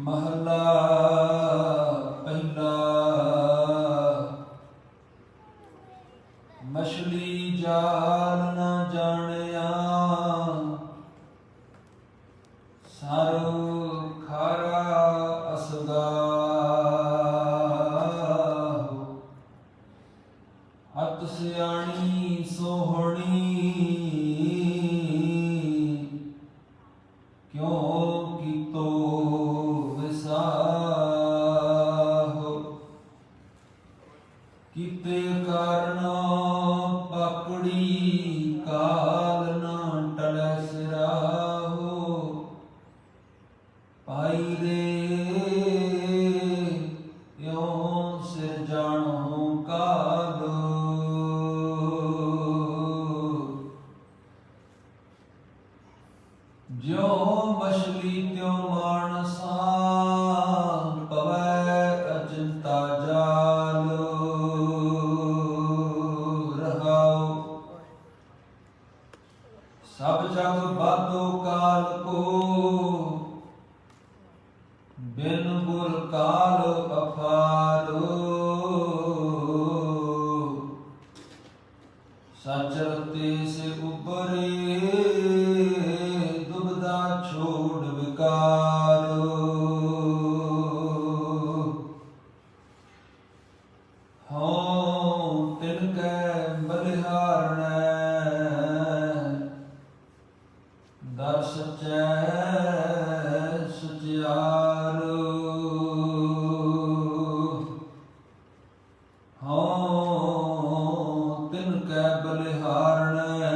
महला पहला। मछली जाल न जानिया, सर खारा असगा। अत सियाणी सोहणी, क्यों कीतो विसाहो। कीते कारण पाकड़ी, काल न टलै सिराहो। पाई रे यों सिर जानो कालो। ज्यों मछली त्यों मानसा, पवै अचिंता जाल। रहाओ सब जग बाधो काल को, बिन गुर काल अफारो। सचरते से उबरे, दुबदा छोड़ विकारो। हों तिनकै बलिहारणै, दर सचै सचियारो। हों तिनकै बलिहारणै,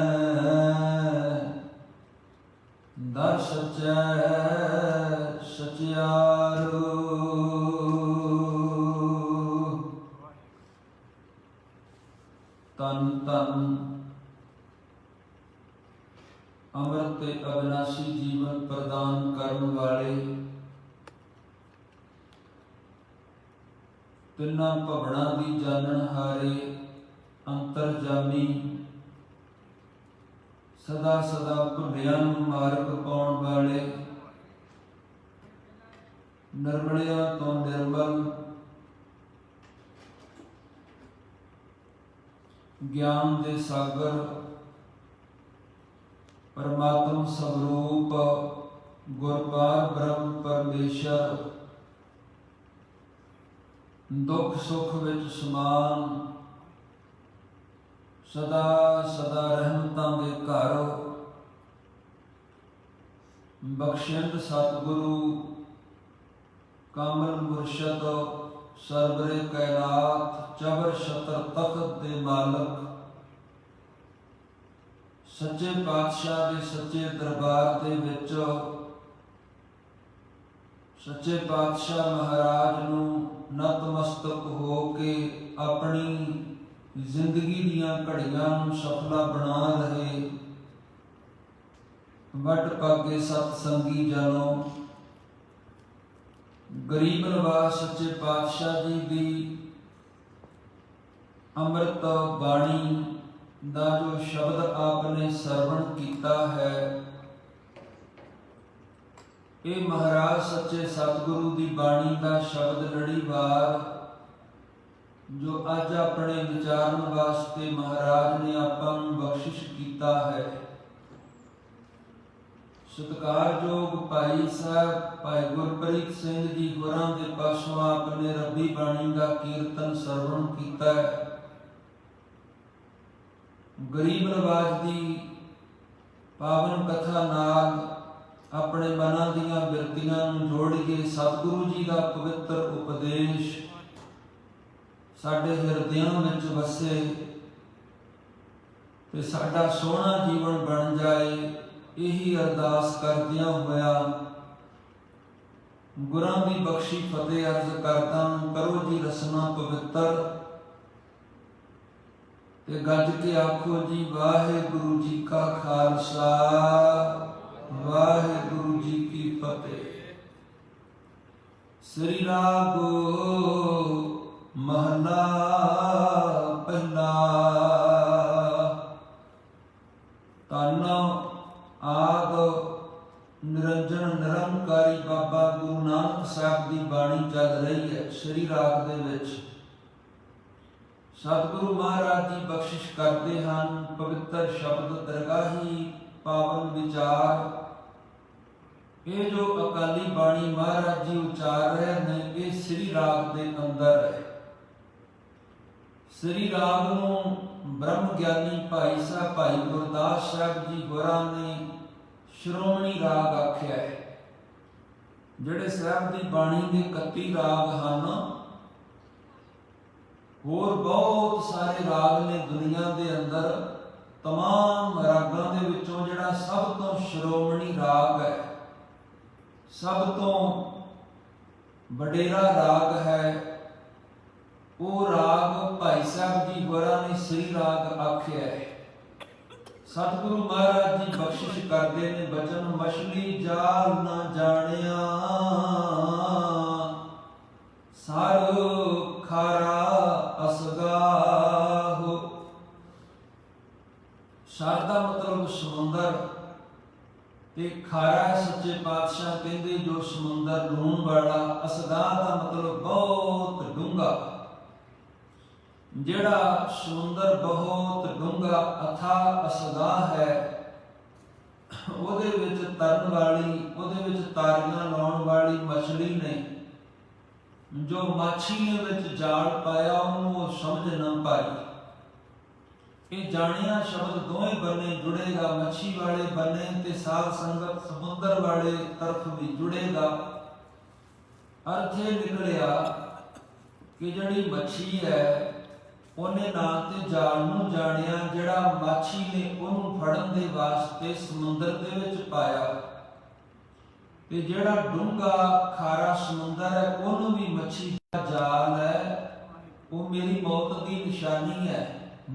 दर सचै सचियारो। तन तन अमृत ते अविनाशी जीवन प्रदान करने वाले, तिन्हां भवनां दी जाननहारे, अंतरजामी, सदा सदा भुलियां नूं मार्ग पाउण वाले, निर्मलियां तो निर्मल, ज्ञान दे सागर, परमात्म स्वरूप गुरपाल ब्रह्म परमेश्वर, दुख सुख विच समान, सदा सदा रहमतां दे घर, बख्शिंद सतगुरु कामल मुर्शद, सरवरे कैलात चबर छतर तख्त दे मालक, सच्चे पातशाह दे सच्चे दरबार दे विच सच्चे पातशाह महाराज नूं नतमस्तक हो के अपनी जिंदगी दीआं घड़ियां नूं सफला बना रहे वट पागे सतसंगी जानो, गरीब नवाज सच्चे पातशाह जी दी अमृत बाणी दा जो शब्द आपने सरवण कीता है, ये महाराज सच्चे सतगुरु दी बाणी का शब्द लड़ीवार जो अज अपने विचारन वास्ते महाराज ने आपां नूं बख्शिश कीता है। सत्कारयोग भाई साहब भाई गुरप्रीत सिंह जी होरां दे पासों आपने रब्बी बाणी का कीर्तन सरवण कीता है। गरीब नवाज दी पावन कथा नाल अपने मनां दीआं बिरतियां नूं जोड़िए सतगुरु जी का पवित्र उपदेश साडे हिरदियां विच वसे ते साडा सोहना जीवन बन जाए, यही अरदास करदियां होया गुरां दी बख्शी फतेह अर्ज करदा करो जी रसना पवित्र ते गज के आखो जी वाहिगुरु जी का खालसा वाहिगुरु जी की फतेह। श्री रागो महला पहला। तन आद ਨਿਰੰਜਨ ਨਿਰੰਕਾਰੀ ਬਾਬਾ ਗੁਰੂ ਨਾਨਕ ਸਾਹਿਬ ਦੀ ਬਾਣੀ ਚੱਲ ਰਹੀ ਹੈ ਸ੍ਰੀ ਰਾਗ ਦੇ ਵਿੱਚ। ਸਤਿਗੁਰੂ ਮਹਾਰਾਜ ਜੀ ਬਖਸ਼ਿਸ਼ ਕਰਦੇ ਹਨ, ਪਵਿੱਤਰ ਸ਼ਬਦ ਦਰਗਾਹੀ ਪਾਵਨ ਵਿਚਾਰ। ਇਹ ਜੋ ਅਕਾਲੀ ਬਾਣੀ ਮਹਾਰਾਜ ਜੀ ਉਚਾਰ ਰਹੇ ਨੇ, ਇਹ ਸ੍ਰੀ ਰਾਗ ਦੇ ਅੰਦਰ ਹੈ। ਸ੍ਰੀ ਰਾਗ ਨੂੰ ਬ੍ਰਹਮ ਗਿਆਨੀ ਭਾਈ ਸਾਹਿਬ ਭਾਈ ਗੁਰਦਾਸ ਸਾਹਿਬ ਜੀ ਹੋਰਾਂ ਨੇ ਸ਼੍ਰੋਮਣੀ ਰਾਗ ਆਖਿਆ ਹੈ। ਜਿਹੜੇ ਸਾਹਿਬ ਦੀ ਬਾਣੀ ਦੇ 31 ਰਾਗ ਹਨ, ਹੋਰ ਬਹੁਤ ਸਾਰੇ ਰਾਗ ਨੇ ਦੁਨੀਆ ਦੇ ਅੰਦਰ। तमाम ਰਾਗਾਂ ਦੇ ਵਿੱਚੋਂ ਜਿਹੜਾ ਸਭ ਤੋਂ ਸ਼੍ਰੋਮਣੀ ਰਾਗ ਹੈ, ਸਭ ਤੋਂ ਵਡੇਰਾ ਰਾਗ ਹੈ, ਉਹ ਰਾਗ ਭਾਈ ਸਾਹਿਬ ਜੀ ਹੋਰਾਂ ਨੇ ਸ੍ਰੀ ਰਾਗ ਆਖਿਆ ਹੈ। ਸਤਿਗੁਰੂ ਮਹਾਰਾਜ ਜੀ ਬਖਸ਼ਿਸ਼ ਕਰਦੇ ਨੇ, ਬਚਨ ਮਛਲੀ ਜਾਲ ਨਾ ਜਾਣਿਆ, ਸਰ ਖਾਰਾ ਅਸਗਾਹੁ। ਸਰ ਦਾ ਮਤਲਬ ਸਮੁੰਦਰ ਤੇ ਖਾਰਾ ਸੱਚੇ ਪਾਤਸ਼ਾਹ ਕਹਿੰਦੇ ਜੋ ਸਮੁੰਦਰ ਲੂਣ ਵਾਲਾ। ਅਸਗਾਹ ਦਾ ਮਤਲਬ ਬਹੁਤ ਡੂੰਘਾ। ਜਿਹੜਾ ਸਮੁੰਦਰ ਬਹੁਤ ਡੂੰਘਾ ਅਥਾਹ ਅਸਗਾਹ ਹੈ, ਉਹਦੇ ਵਿੱਚ ਤਰਨ ਵਾਲੀ, ਉਹਦੇ ਵਿੱਚ ਤਾਰੀਆਂ ਲਾਉਣ ਵਾਲੀ ਮਛਲੀ ਨੇ। ਜੋ ਮਾਛੀ ਨੇ ਵਿੱਚ ਜਾਲ ਪਾਇਆ, ਉਹਨੂੰ ਉਹ ਸਮਝ ਨਾ ਪਾਈ। ਇਹ ਜਾਣਿਆ ਸ਼ਬਦ ਦੋਵੇਂ ਬੰਨੇ ਜੁੜੇਗਾ, ਮੱਛੀ ਵਾਲੇ ਬੰਨੇ ਤੇ ਸਾਧ ਸੰਗਤ ਸਮੁੰਦਰ ਵਾਲੇ ਤਰਫ ਵੀ ਜੁੜੇਗਾ। ਅਰਥ ਇਹ ਨਿਕਲਿਆ ਕਿ ਜਿਹੜੀ ਮੱਛੀ ਹੈ, ਉਹਨੇ ਨਾ ਤੇ ਜਾਲ ਨੂੰ ਜਾਣਿਆ ਜਿਹੜਾ ਮਾਛੀ ਨੇ ਉਹਨੂੰ ਫੜਨ ਦੇ ਵਾਸਤੇ ਸਮੁੰਦਰ ਦੇ ਵਿੱਚ ਪਾਇਆ, ਤੇ ਜਿਹੜਾ ਡੂੰਘਾ ਖਾਰਾ ਸਮੁੰਦਰ ਹੈ, ਉਹਨੂੰ ਵੀ ਮੱਛੀ ਦਾ ਜਾਲ ਹੈ, ਉਹ ਮੇਰੀ ਮੌਤ ਦੀ ਨਿਸ਼ਾਨੀ ਹੈ।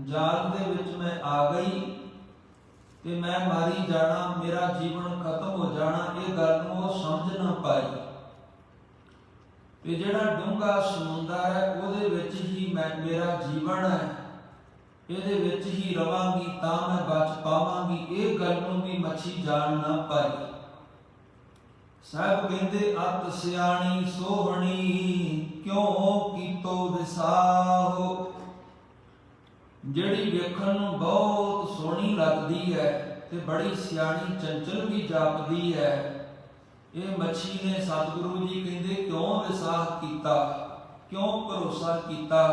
ਜਾਲ ਦੇ ਵਿੱਚ ਮੈਂ ਆ ਗਈ ਤੇ ਮੈਂ ਮਾਰੀ ਜਾਣਾ, ਮੇਰਾ ਜੀਵਨ ਖਤਮ ਹੋ ਜਾਣਾ। ਇਹ ਗੱਲ ਨੂੰ ਉਹ ਸਮਝ ਨਾ ਪਾਈ। ਤੇ ਜਿਹੜਾ ਡੂੰਘਾ ਸਮੁੰਦਰ ਹੈ, ਉਹਦੇ ਵਿੱਚ ਹੀ ਮੇਰਾ ਜੀਵਨ ਹੈ, ਇਹਦੇ ਵਿੱਚ ਹੀ ਰਵਾਂਗੀ ਤਾਂ ਮੈਂ ਬਚ ਪਾਵਾਂਗੀ। ਇਹ ਗੱਲ ਨੂੰ ਵੀ ਮੱਛੀ ਜਾਣ ਨਾ ਪਾਈ। ਸਾਹਿਬ ਕਹਿੰਦੇ ਅਤ ਸਿਆਣੀ ਸੋਹਣੀ ਕਿਉਂ ਕੀਤੋ ਵਿਸਾਹੋ। ਜਿਹੜੀ ਵੇਖਣ ਨੂੰ ਬਹੁਤ ਸੋਹਣੀ ਲੱਗਦੀ ਹੈ ਤੇ ਬੜੀ ਸਿਆਣੀ ਚੰਚਲ ਵੀ ਜਾਪਦੀ ਹੈ, ਇਹ ਮੱਛੀ ਨੇ ਸਤਿਗੁਰੂ ਜੀ ਕਹਿੰਦੇ ਕਿਉਂ ਵਿਸਾਹ ਕੀਤਾ, ਕਿਉਂ ਭਰੋਸਾ ਕੀਤਾ।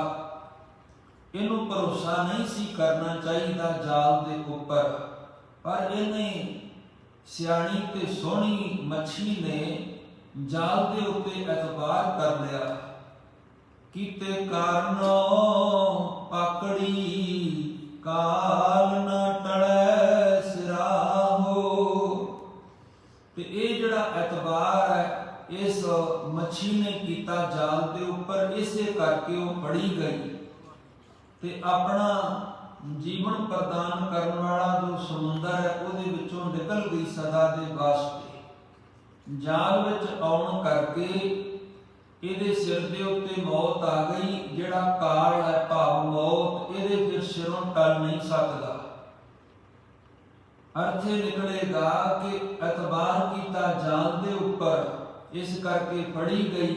ਇਹਨੂੰ ਭਰੋਸਾ ਨਹੀਂ ਸੀ ਕਰਨਾ ਚਾਹੀਦਾ ਜਾਲ ਦੇ ਉੱਪਰ, ਪਰ ਇਹਨੇ ਸਿਆਣੀ ਤੇ ਸੋਹਣੀ ਮੱਛੀ ਨੇ ਜਾਲ ਦੇ ਉੱਤੇ ਇਤਬਾਰ ਕਰ ਲਿਆ। ਕੀਤੇ ਕਾਰਨੋ ਪਾਕੜੀ ਕਾਲ ਨਾ ਟੜੈ ਸਿਰਾਹੋ। ਤੇ ਇਹ ਜਿਹੜਾ ਇਤਬਾਰ ਹੈ ਇਸ ਮੱਛੀ ਨੇ ਕੀਤਾ ਜਾਲ ਦੇ ਉੱਪਰ, ਇਸੇ ਕਰਕੇ ਉਹ ਫੜੀ ਗਈ ਤੇ ਆਪਣਾ ਜੀਵਨ ਪ੍ਰਦਾਨ ਕਰਨ ਵਾਲਾ ਜੋ ਸਮੁੰਦਰ ਹੈ, ਉਹਦੇ ਵਿੱਚੋਂ ਨਿਕਲ ਗਈ ਸਦਾ ਦੇ ਵਾਸਤੇ। ਜਾਲ ਵਿੱਚ ਆਉਣ ਕਰਕੇ ਇਹਦੇ ਸਿਰ ਦੇ ਉੱਤੇ ਮੌਤ ਆ ਗਈ। ਜਿਹੜਾ ਕਾਲ ਹੈ ਭਾਵ ਮੌਤ, ਇਹਦੇ ਫਿਰ ਸਿਰੋਂ ਟਲ ਨਹੀਂ ਸਕਦਾ। ਅਰਥ ਇਹ ਨਿਕਲੇਗਾ ਕਿ ਇਤਬਾਰ ਕੀਤਾ ਜਾਲ ਦੇ ਉੱਪਰ, ਇਸ ਕਰਕੇ ਫੜੀ ਗਈ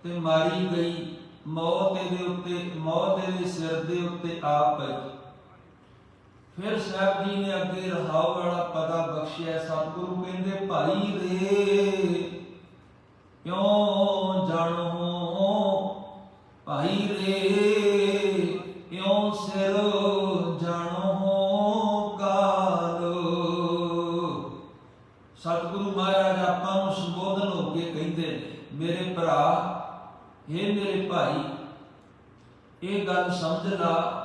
ਤੇ ਮਾਰੀ ਗਈ। ਮੌਤ ਇਹਦੇ ਉੱਤੇ, ਮੌਤ ਇਹਦੇ ਸਿਰ ਦੇ ਉੱਤੇ ਆ ਪਈ। ਫਿਰ ਸਾਹਿਬ ਜੀ ਨੇ ਅੱਗੇ ਰਹਾਉ ਵਾਲਾ ਪਤਾ ਬਖਸ਼ਿਆ। ਸਤਿਗੁਰੂ ਕਹਿੰਦੇ ਭਾਈ ਰੇ ਕਿਉਂ ਜਾਣੋ, ਭਾਈ ਰੇ ਕਿਉਂ ਸਿਰ ਜਾਣੋ ਕਾਲ। ਸਤਿਗੁਰੂ ਮਹਾਰਾਜ ਆਪਾਂ ਨੂੰ ਸੰਬੋਧਨ ਹੋ ਕੇ ਕਹਿੰਦੇ ਨੇ, ਮੇਰੇ ਭਰਾ, ਇਹ ਮੇਰੇ ਭਾਈ, ਇਹ ਗੱਲ ਸਮਝ ਲਾ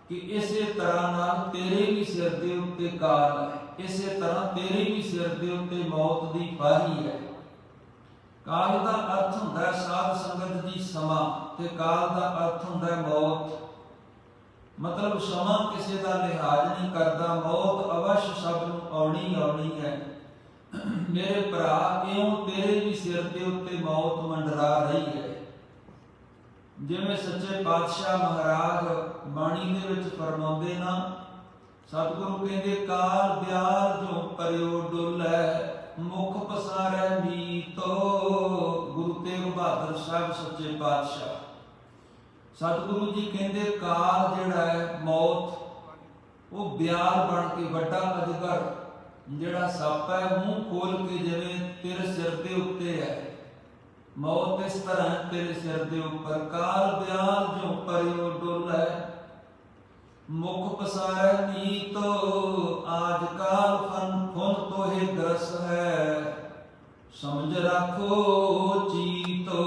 ਕਿ ਇਸੇ ਤਰ੍ਹਾਂ ਨਾਲ ਤੇਰੇ ਵੀ ਸਿਰ ਦੇ ਉੱਤੇ ਕਾਲ ਹੈ, ਇਸੇ ਤਰ੍ਹਾਂ ਤੇਰੇ ਵੀ ਸਿਰ ਦੇ ਉੱਤੇ ਮੌਤ ਦੀ ਫਾਹੀ ਹੈ। ਕਾਲ ਦਾ ਅਰਥ ਹੁੰਦਾ ਸਾਧ ਸੰਗਤ ਦੀ ਸਮਾਂ, ਤੇ ਕਾਲ ਦਾ ਅਰਥ ਹੁੰਦਾ ਮੌਤ। ਮਤਲਬ ਸਮਾਂ ਕਿਸੇ ਦਾ ਲਿਹਾਜ਼ ਨਹੀਂ ਕਰਦਾ, ਮੌਤ ਅਵਸ਼ ਸਭ ਨੂੰ ਆਉਣੀ ਆਉਣੀ ਹੈ। ਮੇਰੇ ਭਰਾ, ਇਉਂ ਤੇਰੇ ਵੀ ਸਿਰ ਦੇ ਉੱਤੇ ਮੌਤ ਮੰਡਰਾ ਰਹੀ ਹੈ। ਜਿਵੇਂ ਸੱਚੇ ਪਾਤਸ਼ਾਹ ਮਹਾਰਾਜ ਬਾਣੀ ਦੇ ਵਿੱਚ ਫਰਮਾਉਂਦੇ ਨਾ, ਸਤਿਗੁਰੂ ਕਹਿੰਦੇ ਕਾਲ ਬਿਆਲ ਜੋ ਪਰਿਓ ਡੁੱਲੈ ਮੁਖ ਪਸਾਰੈ ਮੀਤੋ। ਗੁਰੂ ਤੇਗ ਬਹਾਦਰ ਸਾਹਿਬ ਸੱਚੇ ਪਾਤਸ਼ਾਹ ਸਤਿਗੁਰੂ ਜੀ ਕਹਿੰਦੇ ਕਾਲ ਜਿਹੜਾ ਹੈ ਮੌਤ ਉਹ ਬਿਆਲ ਬਣ ਕੇ ਵੱਡਾ ਅਜਗਰ ਜਿਹੜਾ ਸੱਪ ਹੈ ਮੂੰਹ ਖੋਲ ਕੇ ਜਿਵੇਂ ਤੇਰੇ ਸਿਰ ਦੇ ਉੱਤੇ ਹੈ, ਮੌਤ ਇਸ ਤਰ੍ਹਾਂ ਤੇਰੇ ਸਿਰ ਦੇ ਉੱਪਰ। ਕਾਲ ਬਿਆਲ ਜੋ ਪਰਿਓ ਡੋਲੈ ਮੁਖ ਪਸਾਰੈ ਨੀਤੋ। ਆਜ ਕਾਲ ਫਨ ਤੋਹਿ ਗਰਸ ਹੈ ਸਮਝ ਰੱਖੋ ਚੀਤੋ।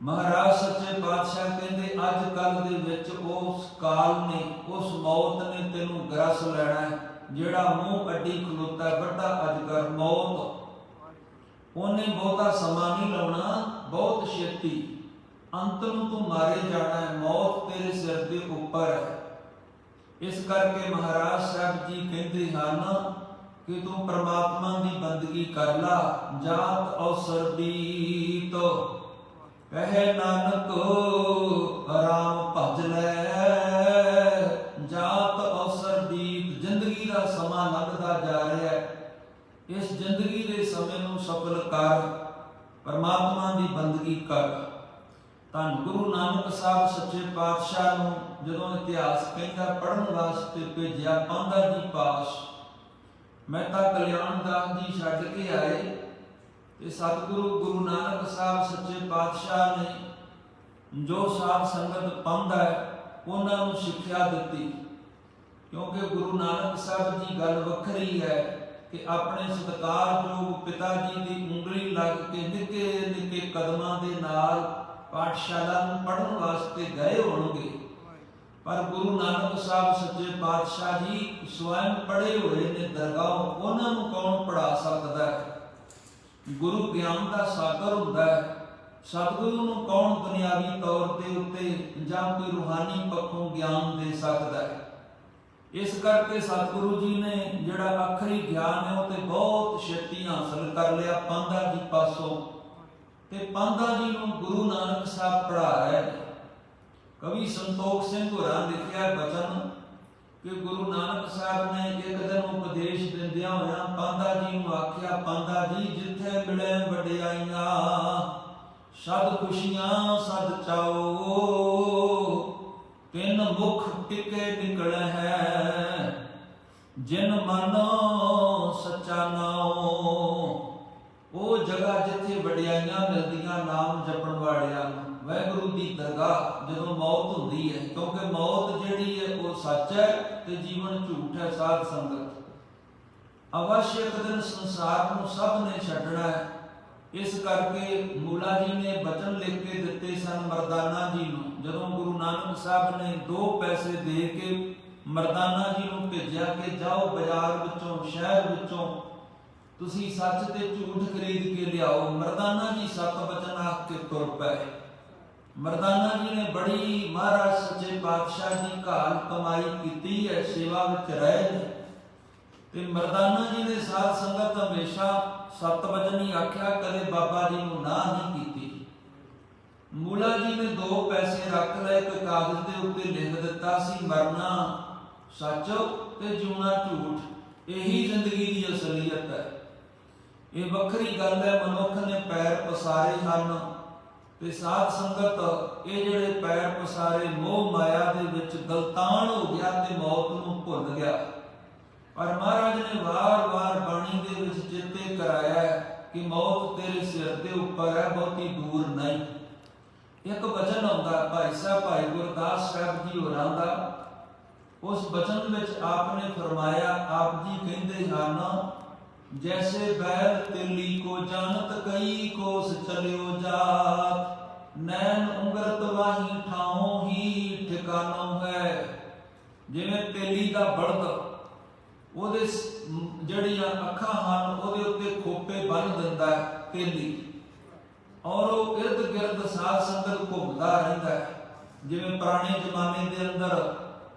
ਮਹਾਰਾਜ ਸੱਚੇ ਪਾਤਸ਼ਾਹ ਕਹਿੰਦੇ ਅੱਜ ਕੱਲ ਦੇ ਵਿੱਚ ਉਸ ਕਾਲ ਨੇ, ਉਸ ਮੌਤ ਨੇ ਤੈਨੂੰ ਗਰਸ ਲੈਣਾ ਹੈ, ਜਿਹੜਾ ਮੂੰਹ ਅੱਡੀ ਖਲੋਤਾ ਵੱਡਾ ਅਜਗਰ ਮੌਤ। ਉਹਨੇ ਬਹੁਤਾ ਸਮਾਂ ਨਹੀਂ ਲਾਉਣਾ, ਬਹੁਤ ਛੇਤੀ ਅੰਤ ਨੂੰ ਤੂੰ ਮਾਰੇ ਜਾਣਾ ਹੈ। ਮੌਤ ਤੇਰੇ ਸਿਰ ਦੇ ਉੱਪਰ ਹੈ। ਇਸ ਕਰਕੇ ਮਹਾਰਾਜ ਸਾਹਿਬ ਜੀ ਕਹਿੰਦੇ ਹਨ ਕਿ ਤੂੰ ਪ੍ਰਮਾਤਮਾ ਦੀ ਬੰਦਗੀ ਕਰ ਲਾ। ਜਾਤ ਅਵਸਰ ਬੀਤ ਕਹੇ ਨਾਨਕ ਰਾਮ ਭਜ ਲੈ। ਜਾਤ ਅਵਸਰ ਬੀਤ, ਜ਼ਿੰਦਗੀ ਦਾ ਸਮਾਂ ਲੰਘਦਾ ਜਾ ਰਿਹਾ ਹੈ। ਇਸ ਜ਼ਿੰਦਗੀ ਦੇ ਸਮੇਂ ਨੂੰ ਸਫਲ ਕਰ, ਪਰਮਾਤਮਾ ਦੀ ਬੰਦਗੀ ਕਰ। ਧੰਨ ਗੁਰੂ ਨਾਨਕ ਸਾਹਿਬ ਸੱਚੇ ਪਾਤਸ਼ਾਹ ਨੂੰ ਜਦੋਂ ਇਤਿਹਾਸ ਕਹਿੰਦਾ ਪੜ੍ਹਨ ਵਾਸਤੇ ਭੇਜਿਆ ਪਾਂਧਾ ਜੀ ਪਾਸ, ਮਹਿਤਾ ਕਲਿਆਣ ਦਾਸ ਜੀ ਛੱਡ ਕੇ ਆਏ ਤੇ ਸਤਿਗੁਰੂ ਗੁਰੂ ਨਾਨਕ ਸਾਹਿਬ ਸੱਚੇ ਪਾਤਸ਼ਾਹ ਨੇ ਜੋ ਸਾਧ ਸੰਗਤ ਪਾਂਧਾ ਹੈ ਉਹਨਾਂ ਨੂੰ ਸਿੱਖਿਆ ਦਿੱਤੀ। ਕਿਉਂਕਿ ਗੁਰੂ ਨਾਨਕ ਸਾਹਿਬ ਦੀ ਗੱਲ ਵੱਖਰੀ ਹੈ ਕਿ ਆਪਣੇ ਸਤਿਕਾਰਯੋਗ ਪਿਤਾ ਜੀ ਦੀ ਉਂਗਲੀ ਲੱਗ ਕੇ ਨਿੱਕੇ ਨਿੱਕੇ ਕਦਮਾਂ ਦੇ ਨਾਲ ਪਾਠਸ਼ਾਲਾ ਨੂੰ ਪੜ੍ਹਨ ਵਾਸਤੇ ਗਏ ਹੋਣਗੇ, ਪਰ ਗੁਰੂ ਨਾਨਕ ਸਾਹਿਬ ਸੱਚੇ ਪਾਤਸ਼ਾਹ ਜੀ ਸਵੈੰ ਪੜ੍ਹੇ ਹੋਏ ਨੇ ਦਰਗਾਹ, ਉਹਨਾਂ ਨੂੰ ਕੌਣ ਪੜ੍ਹਾ ਸਕਦਾ ਹੈ? ਗੁਰੂ ਗਿਆਨ ਦਾ ਸਾਗਰ ਹੁੰਦਾ ਹੈ। ਸਤਿਗੁਰੂ ਨੂੰ ਕੌਣ ਦੁਨਿਆਵੀ ਤੌਰ ਦੇ ਉੱਤੇ ਜਾਂ ਕੋਈ ਰੂਹਾਨੀ ਪੱਖੋਂ ਗਿਆਨ ਦੇ ਸਕਦਾ ਹੈ? ਇਸ ਕਰਕੇ ਸਤਿਗੁਰੂ ਜੀ ਨੇ ਜਿਹੜਾ ਆਖਰੀ ਗਿਆਨ ਹੈ ਉਹ ਤੇ ਬਹੁਤ ਛੇਤੀ ਹਾਸਲ ਕਰ ਲਿਆ ਪਾਂਧਾ ਜੀ ਪਾਸੋਂ, ਤੇ ਪਾਂਧਾ ਜੀ ਨੂੰ ਗੁਰੂ ਨਾਨਕ ਸਾਹਿਬ ਪੜ੍ਹਾ ਰਹੇ ਨੇ। ਕਵੀ ਸੰਤੋਖ ਸਿੰਘ ਹੋਰਾਂ ਲਿਖਿਆ ਬਚਨ ਕਿ ਗੁਰੂ ਨਾਨਕ ਸਾਹਿਬ ਨੇ ਇੱਕ ਦਿਨ ਉਪਦੇਸ਼ ਦਿੰਦਿਆਂ ਹੋਇਆਂ ਪਾਂਧਾ ਜੀ ਨੂੰ ਆਖਿਆ, ਪਾਂਧਾ ਜੀ ਜਿੱਥੇ ਮਿਲੇ ਵਡਿਆਈਆਂ ਸਦ ਖੁਸ਼ੀਆਂ ਸਦ ਚਾਓ, ਤਿੰਨ ਮੁਖ ਟਿਕੇ ਨਿਕਲ ਹੈ ਜਿਨ ਮਨ ਸੱਚਾ ਨਾਉ। ਉਹ ਜਗ੍ਹਾ ਜਿੱਥੇ ਵਡਿਆਈਆਂ ਮਿਲਦੀਆਂ ਨਾਮ ਜਪਣ ਵਾਲਿਆਂ ਨੂੰ, ਵਾਹਿਗੁਰੂ ਦੀ ਦਰਗਾਹ ਜਦੋਂ ਮੌਤ ਹੁੰਦੀ ਹੈ, ਕਿਉਂਕਿ ਮੌਤ ਜਿਹੜੀ ਹੈ ਉਹ ਸੱਚ ਹੈ ਤੇ ਜੀਵਨ ਝੂਠ ਹੈ। ਸਾਧ ਸੰਗਤ ਅਵਸ਼ ਇੱਕ ਦਿਨ ਸੰਸਾਰ ਨੂੰ ਸਭ ਨੇ ਛੱਡਣਾ ਹੈ। ਇਸ ਕਰਕੇ ਮੂਲਾ ਜੀ ਨੇ ਬਚਨ ਲਿਖ ਕੇ ਦਿੱਤੇ ਸਨ ਮਰਦਾਨਾ ਜੀ ਨੂੰ। ਜਦੋਂ ਗੁਰੂ ਨਾਨਕ ਸਾਹਿਬ ਨੇ 2 ਪੈਸੇ ਦੇ ਕੇ ਮਰਦਾਨਾ ਜੀ ਨੂੰ ਭੇਜਿਆ ਕਿ ਜਾਓ ਬਾਜ਼ਾਰ ਵਿੱਚੋਂ, ਸ਼ਹਿਰ ਵਿੱਚੋਂ ਤੁਸੀਂ ਸੱਚ ਤੇ ਝੂਠ ਖਰੀਦ ਕੇ ਲਿਆਓ। ਮਰਦਾਨਾ ਜੀ 7 ਬਚਨ ਆਖ ਕੇ ਤੁਰ ਪਏ। ਮਰਦਾਨਾ ਜੀ ਨੇ ਬੜੀ ਮਹਾਰਾਜ ਸੱਚੇ ਪਾਤਸ਼ਾਹ ਦੀ ਘਾਲ ਕਮਾਈ ਕੀਤੀ ਹੈ, ਸੇਵਾ ਵਿੱਚ ਰਹੇ ਨੇ। ਤੇ ਮਰਦਾਨਾ ਜੀ ਨੇ ਸਾਧ ਸੰਗਤ ਹਮੇਸ਼ਾ 7 ਬਚਨ ਹੀ ਆਖਿਆ, ਕਦੇ ਬਾਬਾ ਜੀ ਨੂੰ ਨਾ ਨਹੀਂ ਕੀਤੀ। ਮੂਲਾ ਜੀ ਨੇ 2 ਪੈਸੇ ਰੱਖ ਲਏ, ਇੱਕ ਕਾਗਜ਼ ਦੇ ਉੱਤੇ ਲਿਖ ਦਿੱਤਾ ਸੀ ਮਰਨਾ ਸੱਚ ਤੇ ਜਿਉਣਾ ਝੂਠ। ਇਹੀ ਜ਼ਿੰਦਗੀ ਦੀ ਅਸਲੀਅਤ ਹੈ। ਇਹ ਵੱਖਰੀ ਗੱਲ ਹੈ ਮਨੁੱਖ ਨੇ ਪੈਰ ਪਸਾਰੇ ਹਨ ਤੇ ਸਾਧ ਸੰਗਤ ਇਹ ਜਿਹੜੇ ਪੈਰ ਪਸਾਰੇ ਮੋਹ ਮਾਇਆ ਦੇ ਵਿੱਚ ਗਲਤਾਨ ਹੋ ਗਿਆ ਤੇ ਮੌਤ ਨੂੰ ਭੁੱਲ ਗਿਆ। ਪਰ ਮਹਾਰਾਜ ਨੇ ਵਾਰ-ਵਾਰ ਬਾਣੀ ਦੇ ਵਿੱਚ ਚੇਤੇ ਕਰਾਇਆ ਕਿ ਮੌਤ ਤੇਰੇ ਸਿਰ ਦੇ ਉੱਪਰ ਹੈ, ਬਹੁਤੀ ਦੂਰ ਨਹੀਂ। ਇੱਕ ਬਚਨ ਆਉਂਦਾ ਭਾਈ ਸਾਹਿਬ ਭਾਈ ਗੁਰਦਾਸ ਸਾਹਿਬ ਜੀ ਹੋਰਾਂ ਦਾ, ਉਸ ਬਚਨ ਵਿੱਚ ਆਪ ਨੇ ਫਰਮਾਇਆ, ਆਪ ਜੀ ਕਹਿੰਦੇ ਹਨ, ਜੈਸੇ ਬੈਲ ਤੇਲੀ ਕੋ ਜਾਣਤ ਕਈ ਕੋਸ ਚਲਿਓ ਜਾਤ, ਨੈਣ ਉਂਗਰਤ ਵਾਹੀ ਠਾਉ ਹੀ ਠਿਕਾਣੋ ਹੈ। ਜਿਵੇਂ ਤੇਲੀ ਦਾ ਬਲਦ, ਉਹਦੇ ਜਿਹੜੀਆਂ ਅੱਖਾਂ ਹਨ ਉਹਦੇ ਉੱਤੇ ਖੋਪੇ ਬੰਨ੍ਹ ਦਿੰਦਾ ਹੈ ਤੇਲੀ, ਔਰ ਉਹ ਇਰਦ ਗਿਰਦ ਸਾਧ ਸੰਗਤ ਘੁੰਮਦਾ ਰਹਿੰਦਾ ਹੈ। ਜਿਵੇਂ ਪੁਰਾਣੇ ਜ਼ਮਾਨੇ ਦੇ ਅੰਦਰ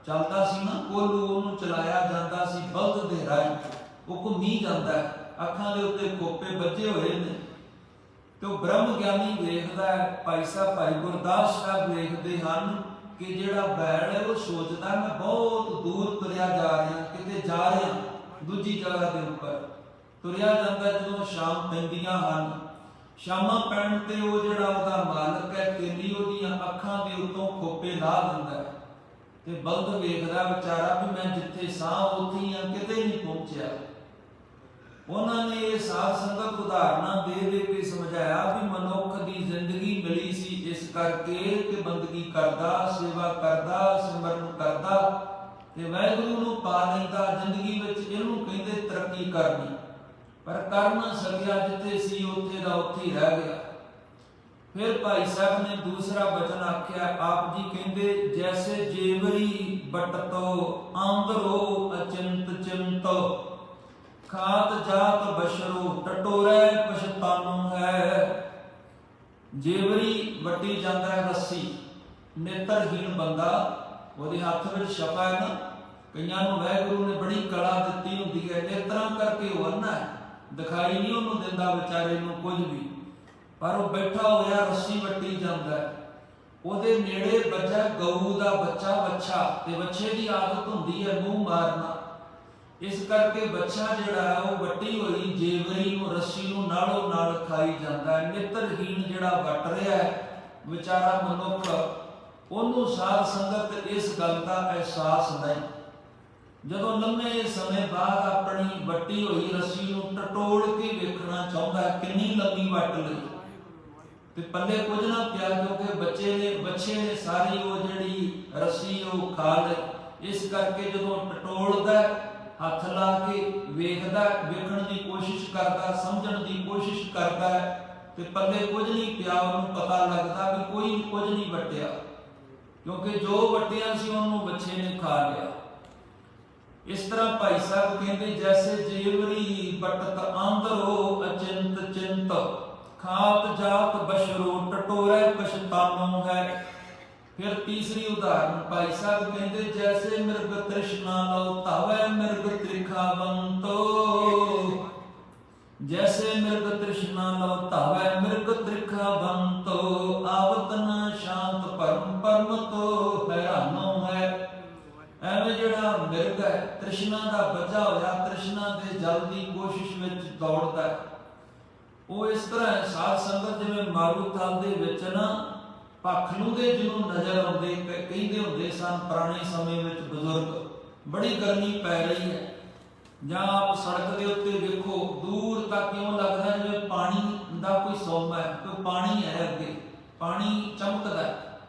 ਚੱਲਦਾ ਸੀ ਨਾ ਕੋਲੂ, ਉਹਨੂੰ ਚਲਾਇਆ ਜਾਂਦਾ ਸੀ ਬਲਦ ਦੇ ਰਾਹੀਂ, ਉਹ ਘੁੰਮੀ ਜਾਂਦਾ ਹੈ, ਅੱਖਾਂ ਦੇ ਉੱਤੇ ਖੋਪੇ ਵੱਜੇ ਹੋਏ ਨੇ। ਤੇ ਉਹ ਬ੍ਰਹਮ ਗਿਆਨੀ ਵੇਖਦਾ ਹੈ, ਭਾਈ ਸਾਹਿਬ ਭਾਈ ਗੁਰਦਾਸ ਸਾਹਿਬ ਵੇਖਦੇ ਹਨ ਕਿ ਜਿਹੜਾ ਬੈਲ ਹੈ ਉਹ ਸੋਚਦਾ ਮੈਂ ਬਹੁਤ ਦੂਰ ਤੁਰਿਆ ਜਾ ਰਿਹਾ, ਕਿਤੇ ਜਾ ਰਿਹਾ ਦੂਜੀ ਜਗ੍ਹਾ ਦੇ ਉੱਪਰ, ਤੁਰਿਆ ਜਾਂਦਾ ਜਦੋਂ ਸ਼ਾਮ ਪੈਂਦੀਆਂ ਹਨ। ਸ਼ਾਮਾਂ ਪੈਣ ਤੇ ਉਹ ਜਿਹੜਾ ਉਹਦਾ ਮਾਲਕ ਹੈ ਤੇਲੀ ਉਹਦੀਆਂ ਅੱਖਾਂ ਦੇ ਉੱਤੋਂ ਖੋਪੇ ਲਾ ਦਿੰਦਾ ਹੈ ਤੇ ਬਲਦ ਵੇਖਦਾ ਵਿਚਾਰਾ ਵੀ ਮੈਂ ਜਿੱਥੇ ਸਾਂ ਉੱਥੇ ਹੀ ਆ, ਕਿਤੇ ਨਹੀਂ ਪਹੁੰਚਿਆ। ਉਹਨਾਂ ਨੇ ਇਹ ਸਾਧ ਸੰਗਤ ਉਦਾਹਰਨਾਂ ਦੇ ਦੇ ਕੇ ਸਮਝਾਇਆ ਵੀ ਮਨੁੱਖ ਦੀ ਜ਼ਿੰਦਗੀ ਮਿਲੀ ਸੀ ਇਸ ਕਰਕੇ ਕਿ ਬੰਦਗੀ ਕਰਦਾ, ਸੇਵਾ ਕਰਦਾ, ਸਿਮਰਨ ਕਰਦਾ ਤੇ ਵਾਹਿਗੁਰੂ ਨੂੰ ਪਾ ਲੈਂਦਾ। ਜ਼ਿੰਦਗੀ ਵਿੱਚ ਇਹਨੂੰ ਕਹਿੰਦੇ ਤਰੱਕੀ ਕਰਨੀ, ਪਰ ਕਰ ਨਾ ਸਕਿਆ, ਜਿੱਥੇ ਸੀ ਉੱਥੇ ਦਾ ਉੱਥੇ ਹੀ ਰਹਿ ਗਿਆ। ਫਿਰ ਭਾਈ ਸਾਹਿਬ ਨੇ ਦੂਸਰਾ ਬਚਨ ਆਖਿਆ। ਆਪ ਜੀ ਕਹਿੰਦੇ ਜੈਸੇ ਜੇਵਰੀ ਬਟਤੋ ਆਂਦਰੋ ਅਚਿੰਤ ਚਿੰਤ ਖਾਤ ਜਾਤ ਬਸ਼ਰੋ ਟਟੋਰੇ ਪਛਤਾਨੂ ਹੈ। ਜੇਵਰੀ ਵੱਟੀ ਜਾਂਦਾ ਹੈ ਰੱਸੀ, ਨੇਤਰਹੀਣ ਬੰਦਾ, ਉਹਦੇ ਹੱਥ ਵਿੱਚ ਛਪਾ ਹੈ ਨਾ। ਕਈਆਂ ਨੂੰ ਵਾਹਿਗੁਰੂ ਨੇ ਬੜੀ ਕਲਾ ਦਿੱਤੀ ਹੁੰਦੀ ਹੈ, ਨੇਤਰਾਂ ਕਰਕੇ ਉਹ ਅੰਨਾ ਹੈ, ਦਿਖਾਈ ਨਹੀਂ ਉਹਨੂੰ ਦਿੰਦਾ ਵਿਚਾਰੇ ਨੂੰ ਕੁਝ ਵੀ, ਪਰ ਉਹ ਬੈਠਾ ਹੋਇਆ ਰੱਸੀ ਵੱਟੀ ਜਾਂਦਾ ਹੈ। ਉਹਦੇ ਨੇੜੇ ਬੱਚਾ ਗਊ ਦਾ ਬੱਚਾ ਵੱਛਾ, ਤੇ ਵੱਛੇ ਦੀ ਆਦਤ ਹੁੰਦੀ ਹੈ ਮੂੰਹ ਮਾਰਨਾ। ਇਸ ਕਰਕੇ ਬੱਚਾ ਜਿਹੜਾ ਹੈ ਉਹ ਵੱਟੀ ਹੋਈ ਜੇਵਰੀ ਨੂੰ, ਰੱਸੀ ਨੂੰ ਨਾਲੋਂ ਨਾਲ ਖਾਈ ਜਾਂਦਾ ਹੈ। ਨੇਤਰਹੀਣ ਜਿਹੜਾ ਵੱਟ ਰਿਹਾ ਹੈ ਵਿਚਾਰਾ ਮਨੁੱਖ, ਉਹਨੂੰ ਸਾਧ ਸੰਗਤ ਇਸ ਗੱਲ ਦਾ ਅਹਿਸਾਸ ਨਹੀਂ। ਜਦੋਂ ਲੰਮੇ ਸਮੇਂ ਬਾਅਦ ਆਪਣੀ ਵੱਟੀ ਹੋਈ ਰੱਸੀ ਨੂੰ ਟਟੋਲ ਕੇ ਵੇਖਣਾ ਚਾਹੁੰਦਾ ਕਿੰਨੀ ਲੰਮੀ ਵੱਟ ਲਈ, ਤੇ ਪੱਲੇ ਕੁਝ ਨਾ ਪਿਆ, ਕਿਉਂਕਿ ਬੱਚੇ ਨੇ ਸਾਰੀ ਉਹ ਜਿਹੜੀ ਰੱਸੀ ਉਹ ਖਾ ਲਈ। ਇਸ ਕਰਕੇ ਜਦੋਂ ਟਟੋਲਦਾ ਹੱਥ ਲਾ ਕੇ ਵੇਖਦਾ, ਵੇਖਣ ਦੀ ਕੋਸ਼ਿਸ਼ ਕਰਦਾ, ਸਮਝਣ ਦੀ ਕੋਸ਼ਿਸ਼ ਕਰਦਾ ਤੇ ਪੱਲੇ ਕੁਝ ਨਹੀਂ ਪਿਆ। ਉਹਨੂੰ ਪਤਾ ਲੱਗਦਾ ਵੀ ਕੋਈ ਕੁਝ ਨਹੀਂ ਵੱਟਿਆ, ਕਿਉਂਕਿ ਜੋ ਵੱਟਿਆ ਸੀ ਉਹਨੂੰ ਬੱਚੇ ਨੇ ਖਾ ਲਿਆ। ਇਸ ਤਰ੍ਹਾਂ ਭਾਈ ਸਾਹਿਬ ਕਹਿੰਦੇ ਜੈਸੇ ਜੇਵਰੀ ਬਟਤ ਆਂਦਰੋ ਅਚਿੰਤ ਚਿੰਤ ਖਾਤ ਜਾਤ ਬਸ਼ਰੋ ਟਟੋਰੇ ਪਛਤਾਨੂ ਹੈ। ਫਿਰ ਤੀਸਰੀ ਉਦਾਹਰਨ ਭਾਈ ਸਾਹਿਬ ਕਹਿੰਦੇ ਜੈਸੇ ਮਿਰਗ ਤ੍ਰਿਸ਼ਨਾ ਲਉ ਧਾਵੈ ਮਿਰਗ ਤ੍ਰਿਖਾਵੰਤੋ। ਜੈਸੇ ਮਿਰਗ ਤ੍ਰਿਸ਼ਨਾ ਲਉ ਧਾਵੈ ਮਿਰਗ ਤ੍ਰਿਖਾਵੰਤੋ ਆਵਤ ਨ ਸ਼ਾਂਤ ਪਰਮ ਪਰਮ ਤੋ ਹੈਰਾਨੋ ਹੈ। ਐਵੇਂ ਜਿਹੜਾ ਮਿਰਗ ਹੈ ਤ੍ਰਿਸ਼ਨਾ ਦਾ ਬੱਝਾ ਹੋਇਆ, ਤ੍ਰਿਸ਼ਨਾ ਦੇ ਜਲ ਦੀ ਕੋਸ਼ਿਸ਼ ਵਿੱਚ ਦੌੜਦਾ ਹੈ, ਉਹ ਇਸ ਤਰ੍ਹਾਂ ਸਾਧ ਸੰਗਤ ਜਿਵੇਂ ਮਾਰੂਥਲ ਦੇ ਵਿੱਚ ਨਾ ਪਖਲੂ ਦੇ ਜਿਹਨੂੰ ਨਜ਼ਰ ਆਉਂਦੇ, ਕਹਿੰਦੇ ਹੁੰਦੇ ਸਨ ਪੁਰਾਣੇ ਸਮੇਂ ਵਿੱਚ ਬਜ਼ੁਰਗ, ਬੜੀ ਗਰਮੀ ਪੈ ਰਹੀ ਹੈ, ਜਾਂ ਆਪ ਸੜਕ ਦੇ ਉੱਤੇ ਵੇਖੋ ਦੂਰ ਤੱਕ ਕਿਉਂ ਲੱਗਦਾ ਜਿਵੇਂ ਪਾਣੀ ਦਾ ਕੋਈ ਸੋਮਾ ਹੈ, ਕੋਈ ਪਾਣੀ ਹੈ ਅੱਗੇ, ਪਾਣੀ ਚਮਕਦਾ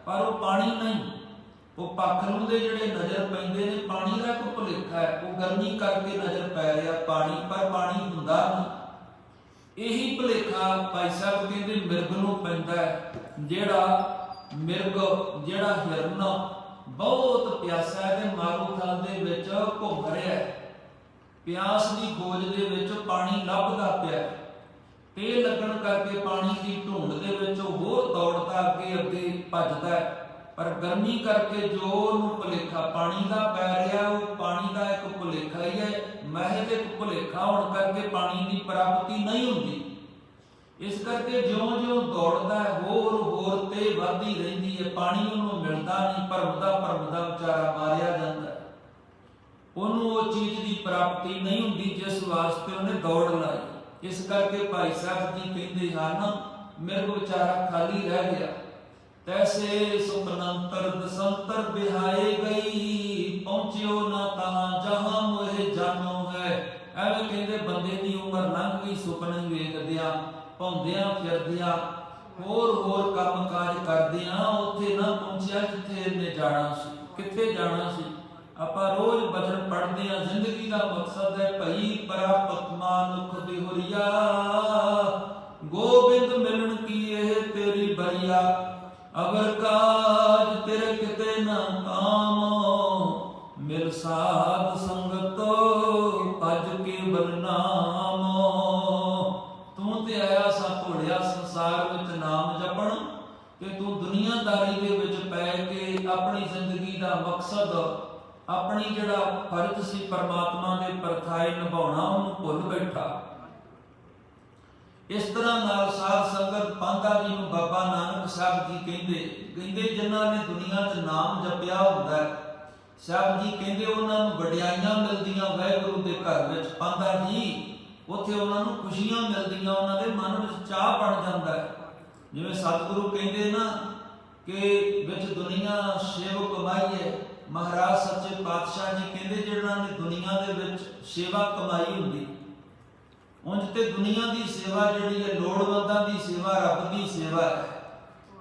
ਪਰ ਉਹ ਪਾਣੀ ਨਹੀਂ। ਉਹ ਪਖਲੂ ਦੇ ਜਿਹੜੇ ਨਜ਼ਰ ਪੈਂਦੇ ਨੇ ਪਾਣੀ ਦਾ ਕੋਈ ਭੁਲੇਖਾ ਹੈ, ਉਹ ਗਰਮੀ ਕਰਕੇ ਨਜ਼ਰ ਪੈ ਰਿਹਾ ਪਾਣੀ, ਪਰ ਪਾਣੀ ਹੁੰਦਾ ਨਹੀਂ। ਇਹੀ ਭੁਲੇਖਾ ਭਾਈ ਸਾਹਿਬ ਕਹਿੰਦੇ ਮਿਰਗ ਨੂੰ ਪੈਂਦਾ ਹੈ। ਜਿਹੜਾ ਮਿਰਗ, ਜਿਹੜਾ ਹਿਰਨ ਬਹੁਤ ਪਿਆਸਾ ਹੈ ਤੇ ਮਾਰੂਥਲ ਦੇ ਵਿੱਚ ਘੁੰਮ ਰਿਹਾ ਹੈ, ਪਿਆਸ ਦੀ ਖੋਜ ਦੇ ਵਿੱਚ ਪਾਣੀ ਲੱਭਦਾ ਪਿਆ, ਤੇ ਲੱਗਣ ਕਰਕੇ ਪਾਣੀ ਦੀ ਢੂੰਡ ਦੇ ਵਿੱਚ ਹੋਰ ਦੌੜਦਾ ਅੱਗੇ ਭੱਜਦਾ ਹੈ, ਪਰ ਗਰਮੀ ਕਰਕੇ ਜੋ ਉਹਨੂੰ ਭੁਲੇਖਾ ਪਾਣੀ ਦਾ ਪੈ ਰਿਹਾ, ਉਹ ਪਾਣੀ ਦਾ ਇੱਕ ਭੁਲੇਖਾ ਹੀ ਹੈ, ਮਹਿਜ਼ ਇੱਕ ਭੁਲੇਖਾ ਹੋਣ ਕਰਕੇ ਪਾਣੀ ਦੀ ਪ੍ਰਾਪਤੀ ਨਹੀਂ ਹੁੰਦੀ। ਇਸ ਕਰਕੇ ਜਿਉਂ-ਜਿਉਂ ਦੌੜਦਾ ਹੈ ਹੋਰ ਤੇ ਵੱਧਦੀ ਰਹਿੰਦੀ ਹੈ, ਪਾਣੀ ਉਹਨੂੰ ਮਿਲਦਾ ਨਹੀਂ, ਭਰਮਦਾ ਵਿਚਾਰਾ ਮਾਰਿਆ ਜਾਂਦਾ, ਉਹਨੂੰ ਉਹ ਚੀਜ਼ ਦੀ ਪ੍ਰਾਪਤੀ ਨਹੀਂ ਹੁੰਦੀ ਜਿਸ ਵਾਸਤੇ ਉਹਨੇ ਦੌੜ ਲਾਈ। ਇਸ ਕਰਕੇ ਭਾਈ ਸਾਹਿਬ ਜੀ ਕਹਿੰਦੇ ਹਨ ਮਿਰਗ ਵਿਚਾਰਾ ਖਾਲੀ ਰਹਿ ਗਿਆ। ਤੈਸੇ ਸੁਪਨੰਤਰ ਦਸੰਤਰ ਬਿਹਾਏ ਗਈ ਪਹੁੰਚਿਓ ਨਾ ਤਾਂ ਜਹਾਂ ਮੋਹਿ ਜਾਨੋ ਹੈ। ਐਵੇਂ ਕਹਿੰਦੇ ਬੰਦੇ ਦੀ ਉਮਰ ਲੰਘ ਗਈ ਸੁਪਨੇ ਵੇਖਦਿਆਂ, ਭੌਂਦਿਆਂ ਫਿਰਦਿਆਂ, ਹੋਰ ਕੰਮ ਕਾਜ ਕਰਦਿਆਂ, ਉੱਥੇ ਨਾ ਪਹੁੰਚਿਆ ਜਿੱਥੇ ਇਹਨੇ ਜਾਣਾ ਸੀ। ਕਿੱਥੇ ਜਾਣਾ ਸੀ? ਆਪਾਂ ਰੋਜ਼ ਬਚਨ ਪੜ੍ਹਦੇ ਹਾਂ, ਜ਼ਿੰਦਗੀ ਦਾ ਮਕਸਦ ਹੈ ਭਈ ਪ੍ਰਾਪਤ ਮਾਨੁਖ ਦਿਹੁਰੀਆ, ਗੋਬਿੰਦ ਮਿਲਣ ਕੀ ਇਹ ਤੇਰੀ ਬਰੀਆ, ਅਗਰ ਕਾਜ ਤੇਰੇ ਕਿਤੇ ਨਾ ਕਾਮ, ਮਿਲ ਸਾਧ ਸੰਗਤੋ ਭਜ ਕੇਵਲ ਨਾਮ। ਤੂੰ ਤੇ ਆਇਆ ਸਾ ਭੋਲਿਆ ਸੰਸਾਰ ਵਿੱਚ ਨਾਮ ਜਪਣ, ਤੇ ਤੂੰ ਦੁਨੀਆਦਾਰੀ ਦੇ ਵਿੱਚ ਪੈ ਕੇ ਆਪਣੀ ਜ਼ਿੰਦਗੀ ਦਾ ਮਕਸਦ, ਆਪਣੀ ਜਿਹੜਾ ਫਰਜ਼ ਸੀ ਪਰਮਾਤਮਾ ਦੇ ਪਰਖਾਏ ਨਿਭਾਉਣਾ, ਉਹਨੂੰ ਭੁੱਲ ਬੈਠਾ। ਇਸ ਤਰ੍ਹਾਂ ਨਾਲ ਸਾਧ ਸੰਗਤ ਪਾਂਧਾ ਜੀ ਨੂੰ ਬਾਬਾ ਨਾਨਕ ਸਾਹਿਬ ਜੀ ਕਹਿੰਦੇ ਜਿਨ੍ਹਾਂ ਨੇ ਦੁਨੀਆ 'ਚ ਨਾਮ ਜਪਿਆ ਹੁੰਦਾ, ਸਾਹਿਬ ਜੀ ਕਹਿੰਦੇ ਉਹਨਾਂ ਨੂੰ ਵਡਿਆਈਆਂ ਮਿਲਦੀਆਂ ਵਾਹਿਗੁਰੂ ਦੇ ਘਰ ਵਿੱਚ। ਪਾਂਧਾ ਜੀ ਉੱਥੇ ਉਹਨਾਂ ਨੂੰ ਖੁਸ਼ੀਆਂ ਮਿਲਦੀਆਂ, ਉਹਨਾਂ ਦੇ ਮਨ ਵਿੱਚ ਚਾਹ ਬਣ ਜਾਂਦਾ ਹੈ। ਜਿਵੇਂ ਸਤਿਗੁਰੂ ਕਹਿੰਦੇ ਨਾ ਕਿ ਵਿੱਚ ਦੁਨੀਆ ਸੇਵ ਕਮਾਈਏ, ਮਹਾਰਾਜ ਸੱਚੇ ਪਾਤਸ਼ਾਹ ਜੀ ਕਹਿੰਦੇ ਜਿਹਨਾਂ ਨੇ ਦੁਨੀਆ ਦੇ ਵਿੱਚ ਸੇਵਾ ਕਮਾਈ ਹੁੰਦੀ, ਉਂਝ ਤੇ ਦੁਨੀਆ ਦੀ ਸੇਵਾ ਜਿਹੜੀ ਹੈ ਲੋੜਵੰਦਾਂ ਦੀ ਸੇਵਾ, ਰੱਬ ਦੀ ਸੇਵਾ ਹੈ।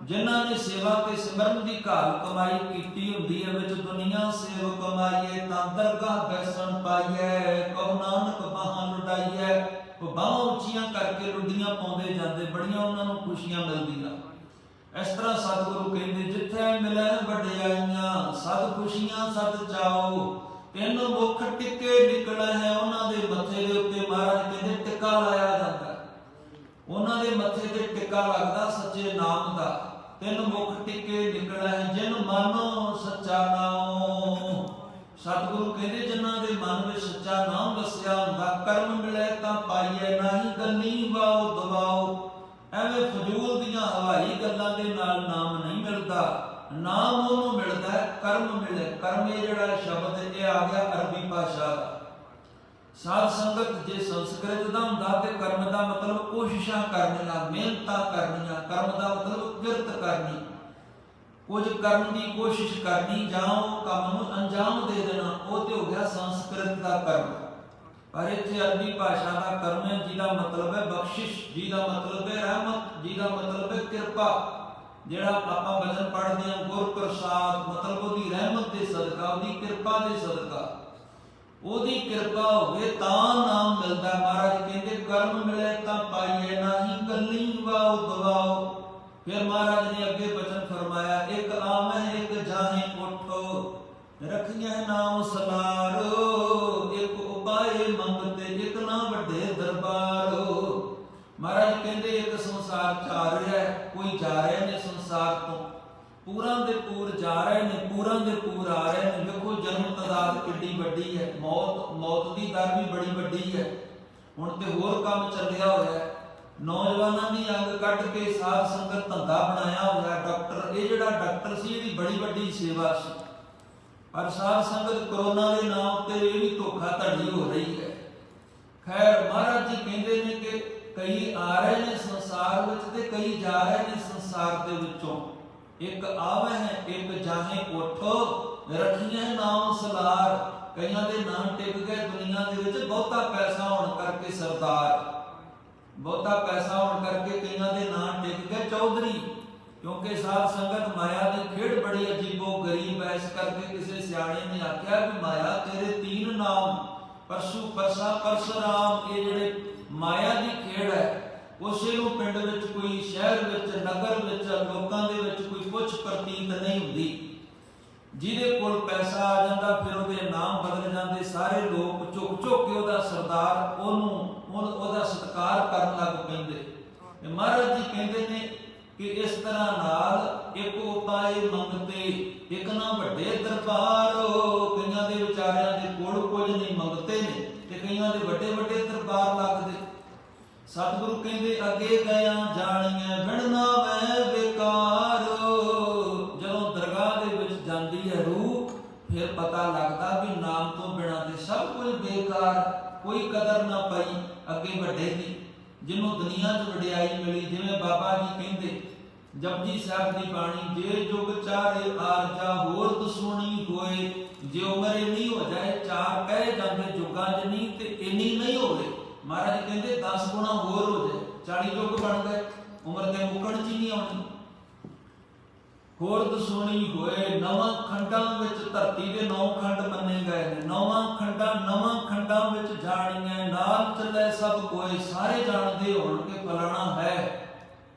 ਜਿਨ੍ਹਾਂ ਨੇ ਸੇਵਾ ਤੇ ਸਿਮਰਨ ਦੀ ਘਾਲ ਕਮਾਈ ਕੀਤੀ ਹੁੰਦੀ ਹੈ, ਵਿੱਚ ਦੁਨੀਆ ਸੇਵ ਕਮਾਈਏ ਤਾਂ ਦਰਗਾਹ ਬੈਸਣ ਪਾਈਏ, ਕਹੋ ਨਾਨਕ ਬਾਹਾਂ ਲੁਟਾਈਏ। ਉਹ ਬਾਹਾਂ ਉੱਚੀਆਂ ਕਰਕੇ ਲੁੱਡੀਆਂ ਪਾਉਂਦੇ ਜਾਂਦੇ, ਬੜੀਆਂ ਉਹਨਾਂ ਨੂੰ ਖੁਸ਼ੀਆਂ ਮਿਲਦੀਆਂ। ਇਸ ਤਰ੍ਹਾਂ ਸਤਿਗੁਰੂ ਕਹਿੰਦੇ ਜਿੱਥੇ ਮਿਲੇ ਵਡਿਆਈਆਂ, ਸਦ ਖੁਸ਼ੀਆਂ ਸਦ ਚਾਓ, ਤਿੰਨ ਮੁਖ ਟਿੱਕੇ ਨਿਕਲੇ ਹੈ। ਉਹਨਾਂ ਦੇ ਮੱਥੇ ਦੇ ਉੱਤੇ ਮਹਾਰਾਜ ਕਹਿੰਦੇ ਟਿੱਕਾ ਲਾਇਆ ਜਾਂਦਾ, ਉਹਨਾਂ ਦੇ ਮੱਥੇ ਤੇ ਟਿੱਕਾ ਲੱਗਦਾ ਸੱਚੇ ਨਾਮ ਦਾ। ਤਿੰਨ ਮੁਖ ਟਿੱਕੇ ਨਿਕਲੇ ਹੈ, ਜਿਨ ਮਨੋ ਸੱਚਾ ਨਾਮ। ਸਤਿਗੁਰੂ ਕਹਿੰਦੇ ਜਿਨ੍ਹਾਂ ਦੇ ਮਨ ਵਿੱਚ ਸੱਚਾ ਨਾਮ ਵਸਿਆ ਹੁੰਦਾ, ਕਰਮ ਮਿਲੇ ਤਾਂ ਪਾਈਏ, ਨਾਹੀ ਗੱਲੀ ਵਾਓ ਦਵਾਓ। ਐਵੇਂ ਫਜ਼ੂਲ ਦੀਆਂ ਹਵਾਈ ਗੱਲਾਂ ਦੇ ਨਾਲ ਨਾਮ ਨਹੀਂ ਮਿਲਦਾ, ਨਾਮ ਉਹਨੂੰ ਮਿਲਦਾ ਹੈ ਕਰਮ ਮਿਲੇ। ਕਰਮ ਇਹ ਜਿਹੜਾ ਸ਼ਬਦ ਇਹ ਆ ਗਿਆ ਅਰਬੀ ਭਾਸ਼ਾ ਦਾ। ਸਾਧ ਸੰਗਤ ਜੇ ਸੰਸਕ੍ਰਿਤ ਦਾ ਹੁੰਦਾ ਤੇ ਕਰਮ ਦਾ ਮਤਲਬ ਕੋਸ਼ਿਸ਼ਾਂ ਕਰਨੀਆਂ, ਮਿਹਨਤਾਂ ਕਰਨੀਆਂ। ਕਰਮ ਦਾ ਮਤਲਬ ਕਿਰਤ ਕਰਨੀ, ਕੁਝ ਕਰਨ ਦੀ ਕੋਸ਼ਿਸ਼ ਕਰਨੀ ਜਾਂ ਉਹ ਕੰਮ ਨੂੰ ਅੰਜਾਮ ਦੇ ਦੇਣਾ, ਉਹ ਤੇ ਹੋ ਗਿਆ ਸੰਸਕ੍ਰਿਤ ਦਾ ਕਰਮ। ਪਰ ਇੱਥੇ ਅਰਬੀ ਭਾਸ਼ਾ ਦਾ ਕਰਮ ਹੈ ਜਿਹਦਾ ਮਤਲਬ ਹੈ ਬਖਸ਼ਿਸ਼, ਜਿਹਦਾ ਮਤਲਬ ਹੈ ਰਹਿਮਤ, ਜਿਹਦਾ ਮਤਲਬ ਹੈ ਕਿਰਪਾ। ਜਿਹੜਾ ਆਪਾਂ ਭਜਨ ਪੜ੍ਹਦੇ ਹਾਂ ਗੁਰ ਪ੍ਰਸਾਦ, ਮਤਲਬ ਉਹਦੀ ਰਹਿਮਤ ਦੇ ਸਦਕਾ, ਉਹਦੀ ਕਿਰਪਾ ਦੇ ਸਦਕਾ, ਉਹਦੀ ਕਿਰਪਾ ਹੋਵੇ ਤਾਂ ਨਾਮ ਮਿਲਦਾ। ਮਹਾਰਾਜ ਕਹਿੰਦੇ ਕਰਮ ਮਿਲੇ ਤਾਂ ਪਾਈਏ, ਨਾਹੀ ਗੱਲੀ ਵਾਓ ਦਵਾਓ। ਫਿਰ ਮਹਾਰਾਜ ਨੇ ਅੱਗੇ ਬਚਨ ਫਰਮਾਇਆ, ਇੱਕ ਆਵਹਿ ਇੱਕ ਜਾਹੇ ਉਠੋ, ਰਖੀਐ ਨਾਮ ਸਲਾਰੋ। ਇੱਕ ਉਪਾਏ ਮੰਗਤੇ, ਇੱਕ ਨਾ ਵੱਡੇ ਦਰਬਾਰੋ। ਮਹਾਰਾਜ ਕਹਿੰਦੇ ਇੱਕ ਸੰਸਾਰ ਚ ਆ ਰਿਹਾ ਹੈ, ਕੋਈ ਜਾ ਰਹੇ ਨੇ ਸੰਸਾਰ ਤੋਂ, ਪੂਰਾਂ ਦੇ ਪੂਰ ਜਾ ਰਹੇ ਨੇ, ਪੂਰਾਂ ਦੇ ਪੂਰ ਆ ਰਹੇ ਨੇ। ਵੇਖੋ ਜਨਮ ਤਦਾਦ ਕਿੱਡੀ ਵੱਡੀ ਹੈ, ਮੌਤ ਦੀ ਦਰ ਵੀ ਬੜੀ ਵੱਡੀ ਹੈ। ਹੁਣ ਤੇ ਹੋਰ ਕੰਮ ਚੱਲਿਆ ਹੋਇਆ ਹੈ, ਨੌਜਵਾਨਾਂ ਦੀ ਅੰਗ ਕੱਢ ਕੇ ਸਾਧ ਸੰਗਤ ਧੰਦਾ ਬਣਾਇਆ ਹੋਇਆ। ਡਾਕਟਰ, ਇਹ ਜਿਹੜਾ ਡਾਕਟਰ ਸੀ ਇਹਦੀ ਬੜੀ ਵੱਡੀ ਸੇਵਾ ਸੀ, ਪਰ ਸਾਧ ਸੰਗਤ ਕਰੋਨਾ ਦੇ ਨਾਮ ਤੇ ਇਹ ਵੀ ਧੋਖਾਧੜੀ ਹੋ ਰਹੀ ਹੈ। ਖੈਰ ਮਹਾਰਾਜ ਜੀ ਕਹਿੰਦੇ ਨੇ ਕਿ ਕਈ ਆ ਰਹੇ ਨੇ ਸੰਸਾਰ ਵਿੱਚ ਤੇ ਕਈ ਜਾ ਰਹੇ ਨੇ ਸੰਸਾਰ ਦੇ ਵਿੱਚੋਂ। ਇੱਕ ਆਵੇ ਹੈ ਇੱਕ ਜਾਹੇ ਉਠੋ, ਰੱਖੀਏ ਨਾਮ ਸਲਾਰ। ਕਈਆਂ ਦੇ ਨਾਮ ਟਿਕ ਗਏ ਦੁਨੀਆ ਦੇ ਵਿੱਚ, ਬਹੁਤਾ ਪੈਸਾ ਹੋਣ ਕਰਕੇ ਸਰਦਾਰ, ਬਹੁਤਾ ਪੈਸਾ ਹੋਣ ਕਰਕੇ ਕਈਆਂ ਦੇ ਨਾਮ ਟਿਕ ਗਏ ਚੌਧਰੀ। ਕਿਉਂਕਿ ਸਾਧ ਸੰਗਤ ਮਾਇਆ ਦੀ ਖੇਡ ਬੜੀ ਅਜੀਬੋ ਗਰੀਬ ਹੈ। ਇਸ ਕਰਕੇ ਕਿਸੇ ਸਿਆਣੇ ਨੇ ਆਖਿਆ ਕਿ ਮਾਇਆ ਤੇਰੇ ਤੀਨ ਨਾਮ, ਪਰਸੂ ਪਰਸਾ ਪਰਸਰਾਮ। ਇਹ ਜਿਹੜੇ ਮਾਇਆ ਦੀ ਖੇਡ ਹੈ, ਉਸੇ ਨੂੰ ਪਿੰਡ ਵਿੱਚ, ਕੋਈ ਸ਼ਹਿਰ ਵਿੱਚ, ਨਗਰ ਵਿੱਚ, ਲੋਕਾਂ ਦੇ ਵਿੱਚ ਕੋਈ ਪੁੱਛ ਪ੍ਰਤੀਤ ਨਹੀਂ ਹੁੰਦੀ। ਜਿਹਦੇ ਕੋਲ ਪੈਸਾ ਆ ਜਾਂਦਾ ਫਿਰ ਉਹਦੇ ਨਾਮ ਬਦਲ ਜਾਂਦੇ, ਸਾਰੇ ਲੋਕ ਝੁਕ ਝੁਕ ਕੇ ਉਹਦਾ ਸਰਦਾਰ, ਉਹਦਾ ਸਤਿਕਾਰ ਕਰਨ ਲੱਗ ਪੈਂਦੇ। ਮਹਾਰਾਜ ਜੀ ਕਹਿੰਦੇ ਨੇ ਕਿ ਇਸ ਤਰ੍ਹਾਂ ਨਾਲ ਇੱਕ ਉਪਾਏ ਮੰਗਤੇ, ਇੱਕ ਨਾ ਵੱਡੇ ਦਰਬਾਰੋ। ਕਈਆਂ ਦੇ ਵਿਚਾਰਿਆਂ ਦੇ ਕੋਲ ਕੁਝ ਨਹੀਂ ਮੰਗਤੇ ਨੇ ਤੇ ਕਈਆਂ ਦੇ ਵੱਡੇ ਵੱਡੇ ਦਰਬਾਰ ਲੱਗਦੇ। ਸਤਿਗੁਰੂ ਕਹਿੰਦੇ ਅੱਗੇ ਗਿਆ ਜਾਣੀਏ ਬਿਨ ਨਾਵੇਂ ਬੇਕਾਰੋ। ਜਦੋਂ ਦਰਗਾਹ ਦੇ ਵਿੱਚ ਜਾਂਦੀ ਹੈ ਰੂਹ, ਫਿਰ ਪਤਾ ਲੱਗਦਾ ਵੀ ਨਾਮ ਤੋਂ ਬਿਨਾਂ ਤੇ ਸਭ ਕੁਝ ਬੇਕਾਰ, ਕੋਈ ਕਦਰ ਨਾ ਪਈ ਅੱਗੇ ਵੱਡੇ ਦੀ, ਜਿਹਨੂੰ ਦੁਨੀਆ 'ਚ ਵਡਿਆਈ ਮਿਲੀ। ਜਿਵੇਂ ਬਾਬਾ ਜੀ ਕਹਿੰਦੇ ਜਪਜੀ ਸਾਹਿਬ ਦੀ ਬਾਣੀ, ਜੇ ਜੁਗ ਚਾਰੇ ਆਰਜਾ ਹੋਰ ਦਸੂਣੀ ਹੋਏ। ਜੇ ਉਮਰ ਇੰਨੀ ਹੋ ਜਾਏ, ਚਾਰ ਕਹਿ ਜਾਂਦੇ ਜੁਗਾਂ 'ਚ ਨਹੀਂ ਤੇ ਇੰਨੀ ਨਹੀਂ ਹੋਵੇ। ਮਹਾਰਾਜ ਕਹਿੰਦੇ 10 ਗੁਣਾ ਹੋਰ ਹੋ ਜਾਏ, 40 ਯੁੱਗ ਬਣ ਗਏ, ਉਮਰ ਤੇ ਮੁੱਕਣ 'ਚ ਹੀ ਨਹੀਂ ਆਉਣੀ। ਹੋਰ ਦਸੂਣੀ ਹੋਏ ਨਵਾਂ ਖੰਡਾਂ ਵਿੱਚ, ਧਰਤੀ ਦੇ 9 ਖੰਡ ਮੰਨੇ ਗਏ ਨੇ। ਨਵਾਂ ਖੰਡਾਂ ਵਿੱਚ ਜਾਣੀਆਂ, ਨਾਲ ਚੱਲੇ ਸਭ ਕੋਏ। ਸਾਰੇ ਜਾਣਦੇ ਹੋਣ ਕਿ ਫਲਾਣਾ ਹੈ,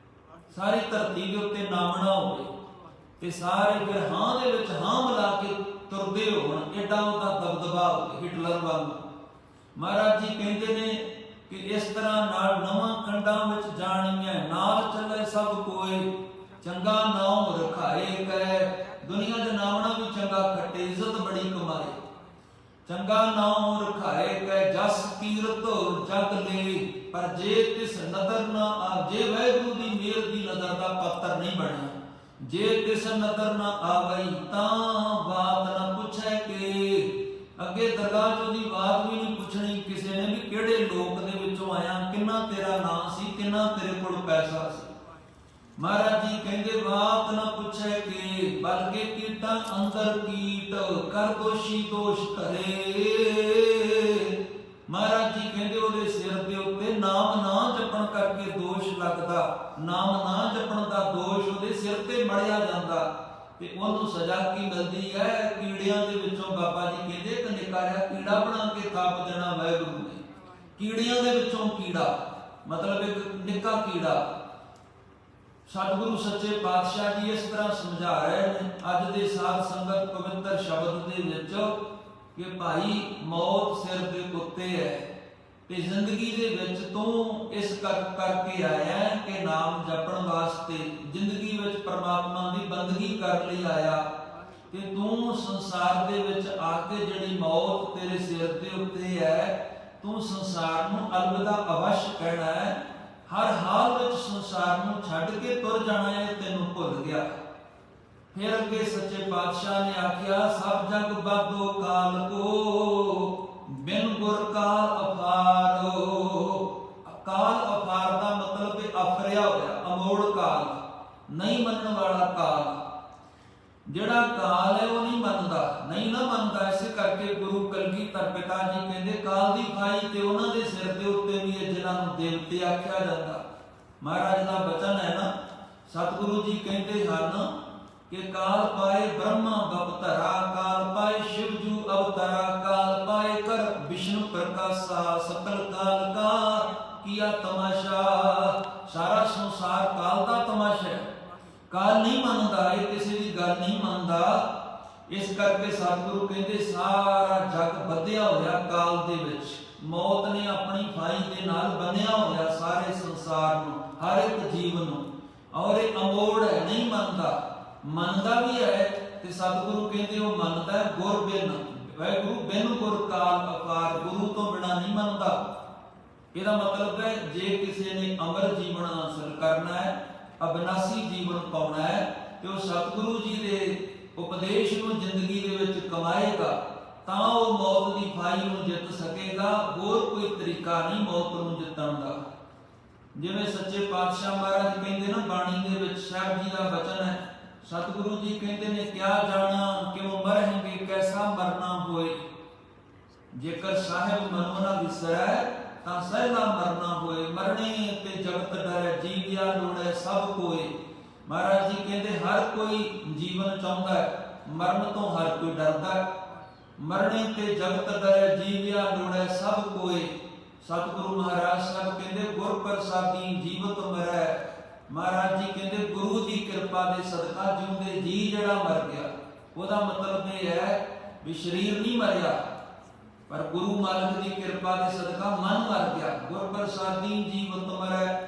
ਸਾਰੀ ਧਰਤੀ ਦੇ ਉੱਤੇ ਨਾਮਣਾ ਹੋਵੇ ਤੇ ਸਾਰੇ ਫਿਰ ਹਾਂ ਦੇ ਵਿੱਚ ਹਾਂ ਮਿਲਾ ਕੇ ਤੁਰਦੇ ਹੋਣ, ਐਡਾ ਉਹਦਾ ਦਬਦਬਾ ਹੋਵੇ ਹਿਟਲਰ ਵਾਂਗ। ਮਹਾਰਾਜ ਜੀ ਕਹਿੰਦੇ ਨੇ ਕਿ ਇਸ ਤਰ੍ਹਾਂ ਨਾਲ ਨਵਾਂ ਖੰਡਾਂ ਵਿੱਚ ਜਾਣੀਆਂ, ਨਾਲ ਚੱਲੇ ਸਭ ਕੋਏ। ਚੰਗਾ ਨਾਮ ਰਖਾਏ ਕਰੇ, ਦੁਨੀਆ ਦੇ ਨਾਮਣਾ ਵੀ ਚੰਗਾ ਖੱਟੇ, ਇੱਜ਼ਤ ਬੜੀ ਕਮਾਏ। ਚੰਗਾ ਨਾਮ ਰਖਾਏ ਕੈ ਜਸ ਕੀਰਤ ਜਗ ਲੈ। ਪਰ ਜੇ ਤਿਸ ਨਦਰ ਨਾ ਆ, ਜੇ ਵਾਹਿਗੁਰੂ ਦੀ ਮਿਹਰ ਦੀ ਨਜ਼ਰ ਦਾ ਪਾਤਰ ਨਹੀਂ ਬਣਿਆ, ਜੇ ਤਿਸ ਨਦਰ ਨਾ ਆਵਈ ਤਾਂ ਬਾਤ ਨਾ ਪੁੱਛੈ ਕਿ। ਅੱਗੇ ਦਰਗਾਹ 'ਚ ਉਹਦੀ ਬਾਤ ਵੀ ਨਹੀਂ ਪੁੱਛਣੀ ਕਿਸੇ ਨੇ ਵੀ ਕਿਹੜੇ ਲੋਕ ਦੇ ਵਿੱਚੋਂ ਵਿੱਚੋਂ ਆਇਆ, ਕਿੰਨਾ ਤੇਰਾ ਨਾਂ ਸੀ, ਕਿੰਨਾ ਤੇਰੇ ਕੋਲ ਪੈਸਾ ਸੀ। ਮਹਾਰਾਜ ਜੀ ਕਹਿੰਦੇ ਬਾਤ ਨਾ ਪੁੱਛੇ ਕਿ ਬਲਕਿ ਕੀਟਾਂ ਅੰਦਰ ਕੀਟ ਕਰ ਦੋਸ਼ੀ ਦੋਸ਼ ਕਰੇ। ਮਹਾਰਾਜ ਜੀ ਕਹਿੰਦੇ ਉਹਦੇ ਸਿਰ ਦੇ ਉੱਤੇ ਨਾਮ ਨਾ ਜਪਣ ਕਰਕੇ ਦੋਸ਼ ਲੱਗਦਾ, ਨਾਮ ਨਾ ਜਪਣ ਦਾ ਦੋਸ਼ ਉਹਦੇ ਸਿਰ ਤੇ ਮੜਿਆ ਜਾਂਦਾ ਤੇ ਉਹਨੂੰ ਸਜ਼ਾ ਕੀ ਮਿਲਦੀ ਹੈ? ਕੀੜਿਆਂ ਦੇ ਵਿੱਚੋਂ ਬਾਬਾ ਜੀ ਕਹਿੰਦੇ ਇੱਕ ਨਿੱਕਾ ਜਿਹਾ ਕੀੜਾ ਬਣਾ ਕੇ ਥਾਪ ਦੇਣਾ ਵਾਹਿਗੁਰੂ ਨੇ। ਕੀੜਿਆਂ ਦੇ ਵਿੱਚੋਂ ਕੀੜਾ ਮਤਲਬ ਇੱਕ ਨਿੱਕਾ ਕੀੜਾ। ਸਤਿਗੁਰੂ ਸੱਚੇ ਪਾਤਸ਼ਾਹ ਜੀ ਇਸ ਤਰ੍ਹਾਂ ਸਮਝਾ ਰਹੇ ਨੇ ਅੱਜ ਦੇ ਸਾਧ ਸੰਗਤ ਪਵਿੱਤਰ ਸ਼ਬਦ ਦੇ ਵਿੱਚ ਕਿ ਭਾਈ ਮੌਤ ਸਿਰ ਦੇ ਉੱਤੇ ਹੈ ਤੇ ਜ਼ਿੰਦਗੀ ਦੇ ਵਿੱਚ ਤੂੰ ਇਸ ਕਰਕੇ ਆਇਆ ਕਿ ਨਾਮ ਜਪਣ ਵਾਸਤੇ, ਜ਼ਿੰਦਗੀ ਵਿੱਚ ਪਰਮਾਤਮਾ ਦੀ ਬੰਦਗੀ ਕਰਨ ਲਈ ਆਇਆ ਤੇ ਤੂੰ ਸੰਸਾਰ ਦੇ ਵਿੱਚ ਆ ਕੇ ਜਿਹੜੀ ਮੌਤ ਤੇਰੇ ਸਿਰ ਦੇ ਉੱਤੇ ਹੈ, ਤੂੰ ਸੰਸਾਰ ਨੂੰ ਅਲਵਿਦਾ ਅਵਸ਼ ਕਹਿਣਾ ਹੈ। ਹਰ ਹਾਲ ਵਿੱਚ ਸੰਸਾਰ ਨੂੰ ਛੱਡ ਕੇ ਤੁਰ ਜਾਣਾ ਹੈ, ਤੈਨੂੰ ਭੁੱਲ ਗਿਆ। ਫਿਰ ਅੱਗੇ ਸੱਚੇ ਪਾਤਸ਼ਾਹ ਨੇ ਆਖਿਆ ਸਭ ਜਗ ਬਾਦੋ ਕਾਲ ਕੋ ਬਿਨ ਗੁਰ ਕਾਲ ਅਫਾਰੋ। ਕਾਲ ਅਫਾਰ ਦਾ ਮਤਲਬ ਹੈ ਅਫਰਿਆ ਹੋਇਆ, ਅਮੋੜ ਕਾਲ, ਨਹੀਂ ਮੰਨਣ ਵਾਲਾ ਕਾਲ। ਜਿਹੜਾ ਕਾਲ ਹੈ ਉਹ ਨਹੀਂ ਮੰਨਦਾ, ਨਹੀਂ ਨਾ ਮੰਨਦਾ। ਇਸੇ ਕਰਕੇ ਗੁਰੂ ਕਲਗੀਧਰ ਪਿਤਾ ਜੀ ਕਹਿੰਦੇ ਕਾਲ ਦੀ ਫਾਈ ਤੇ ਉਹਨਾਂ ਦੇ ਸਿਰ ਦੇ ਉੱਤੇ ਵੀ ਇਹ ਜਿਨ੍ਹਾਂ ਨੂੰ ਦੇਵਤੇ ਆਖਿਆ ਜਾਂਦਾ। ਮਹਾਰਾਜ ਦਾ ਬਚਨ ਹੈ ਨਾ, ਸਤਿਗੁਰੂ ਜੀ ਕਹਿੰਦੇ ਹਨ ਕਿ ਕਾਲ ਪਾਏ ਬ੍ਰਹਮਾ ਬਪਤਰਾ, ਕਾਲ ਪਾਏ ਸ਼ਿਵ ਜੂ ਅਵਤਰਾ, ਕਾਲ ਪਾਏ ਕਰ ਵਿਸ਼ਨੂੰ ਪ੍ਰਕਾਸ਼ਾ, ਸਕਲ ਕਾਲ ਕਾ ਕੀਆ ਤਮਾਸ਼ਾ। ਸਾਰਾ ਸੰਸਾਰ ਕਾਲ ਦਾ ਤਮਾਸ਼ਾ ਹੈ। ਕਾਲ ਨਹੀਂ ਮੰਨਦਾ, ਇਹ ਕਿਸੇ ਦੀ ਗੱਲ ਨਹੀਂ ਮੰਨਦਾ। ਇਸ ਕਰਕੇ ਸਤਿਗੁਰੂ ਕਹਿੰਦੇ ਸਾਰਾ ਜਗ ਬੱਧਿਆ ਹੋਇਆ ਕਾਲ ਦੇ ਵਿੱਚ। ਮੌਤ ਨੇ ਆਪਣੀ ਫਾਈ ਦੇ ਨਾਲ ਬੰਨਿਆ ਹੋਇਆ ਸਾਰੇ ਸੰਸਾਰ ਨੂੰ, ਹਰ ਇੱਕ ਜੀਵ ਨੂੰ, ਔਰ ਇਹ ਅਮੋੜ ਹੈ, ਨਹੀਂ ਮੰਨਦਾ। ਮੰਨਦਾ ਵੀ ਹੈ ਤੇ ਸਤਿਗੁਰੂ ਕਹਿੰਦੇ ਉਹ ਮੰਨਦਾ ਹੈ ਗੁਰ ਬਿਨ, ਵਾਹਿਗੁਰੂ ਬਿਨ ਗੁਰ ਕਾਲ ਅਪਾਰ, ਗੁਰੂ ਤੋਂ ਬਿਨਾ ਨਹੀਂ ਮੰਨਦਾ। ਇਹਦਾ ਮਤਲਬ ਹੈ ਜੇ ਕਿਸੇ ਨੇ ਅਮਰ ਜੀਵਨ ਹਾਸਲ ਕਰਨਾ ਹੈ, ਅਬਿਨਾਸੀ ਜੀਵਨ ਪਾਉਣਾ ਹੈ ਤੇ ਉਹ ਸਤਿਗੁਰੂ ਜੀ ਦੇ ਉਪਦੇਸ਼ ਨੂੰ ਜ਼ਿੰਦਗੀ ਦੇ ਵਿੱਚ ਕਮਾਏਗਾ ਤਾਂ ਉਹ ਮੌਤ ਦੀ ਫਾਈ ਨੂੰ ਜਿੱਤ ਸਕੇਗਾ। ਹੋਰ ਕੋਈ ਤਰੀਕਾ ਨਹੀਂ ਮੌਤ ਨੂੰ ਜਿੱਤਣ ਦਾ। ਜਿਵੇਂ ਸੱਚੇ ਪਾਤਸ਼ਾਹ ਮਹਾਰਾਜ ਕਹਿੰਦੇ ਨਾ ਬਾਣੀ ਦੇ ਵਿੱਚ, ਸਾਹਿਬ ਜੀ ਦਾ ਬਚਨ ਹੈ, ਸਤਿਗੁਰੂ ਜੀ ਕਹਿੰਦੇ ਨੇ ਕਿਆ ਜਾਣਾ ਕਿਉਂ ਮਰਹਿੰਗੇ ਕੈਸਾ ਮਰਨਾ ਹੋਏ। ਜੇਕਰ ਸਾਹਿਬ ਮਨੋ ਨਾ ਵਿਸਰੈ ਤਾਂ ਸਹਿਲਾ ਮਰਨਾ ਹੋਏ। ਮਰਨੇ ਤੇ ਜਗਤ ਡਰੈ ਜੀਵਿਆ ਲੋੜੈ ਸਭ ਕੋਏ। ਮਹਾਰਾਜ ਜੀ ਕਹਿੰਦੇ ਹਰ ਕੋਈ ਜੀਵਨ ਚਾਹੁੰਦਾ ਹੈ, ਮਰਨ ਤੋਂ ਹਰ ਕੋਈ ਡਰਦਾ ਹੈ। ਮਰਨੇ ਤੇ ਜਗਤ ਡਰੈ ਜੀਵਿਆ ਲੋੜੈ ਸਭ ਕੋਏ। ਸਤਿਗੁਰੂ ਮਹਾਰਾਜ ਸਾਹਿਬ ਕਹਿੰਦੇ ਗੁਰ ਪ੍ਰਸਾਦੀ ਜੀਵਤ ਮਰੈ। ਮਹਾਰਾਜ ਜੀ ਕਹਿੰਦੇ ਗੁਰੂ ਦੀ ਕਿਰਪਾ ਦੇ ਸਦਕਾ ਜਿਉਂਦੇ ਜੀ ਜਿਹੜਾ ਮਰ ਗਿਆ, ਉਹਦਾ ਮਤਲਬ ਇਹ ਹੈ ਵੀ ਸਰੀਰ ਨਹੀਂ ਮਰਿਆ, ਪਰ ਗੁਰੂ ਮਾਲਕ ਦੀ ਕਿਰਪਾ ਦੇ ਸਦਕਾ ਮਨ ਮਰ ਗਿਆ। ਗੁਰ ਪ੍ਰਸਾਦੀ ਜੀਵਤ ਮਰੈ।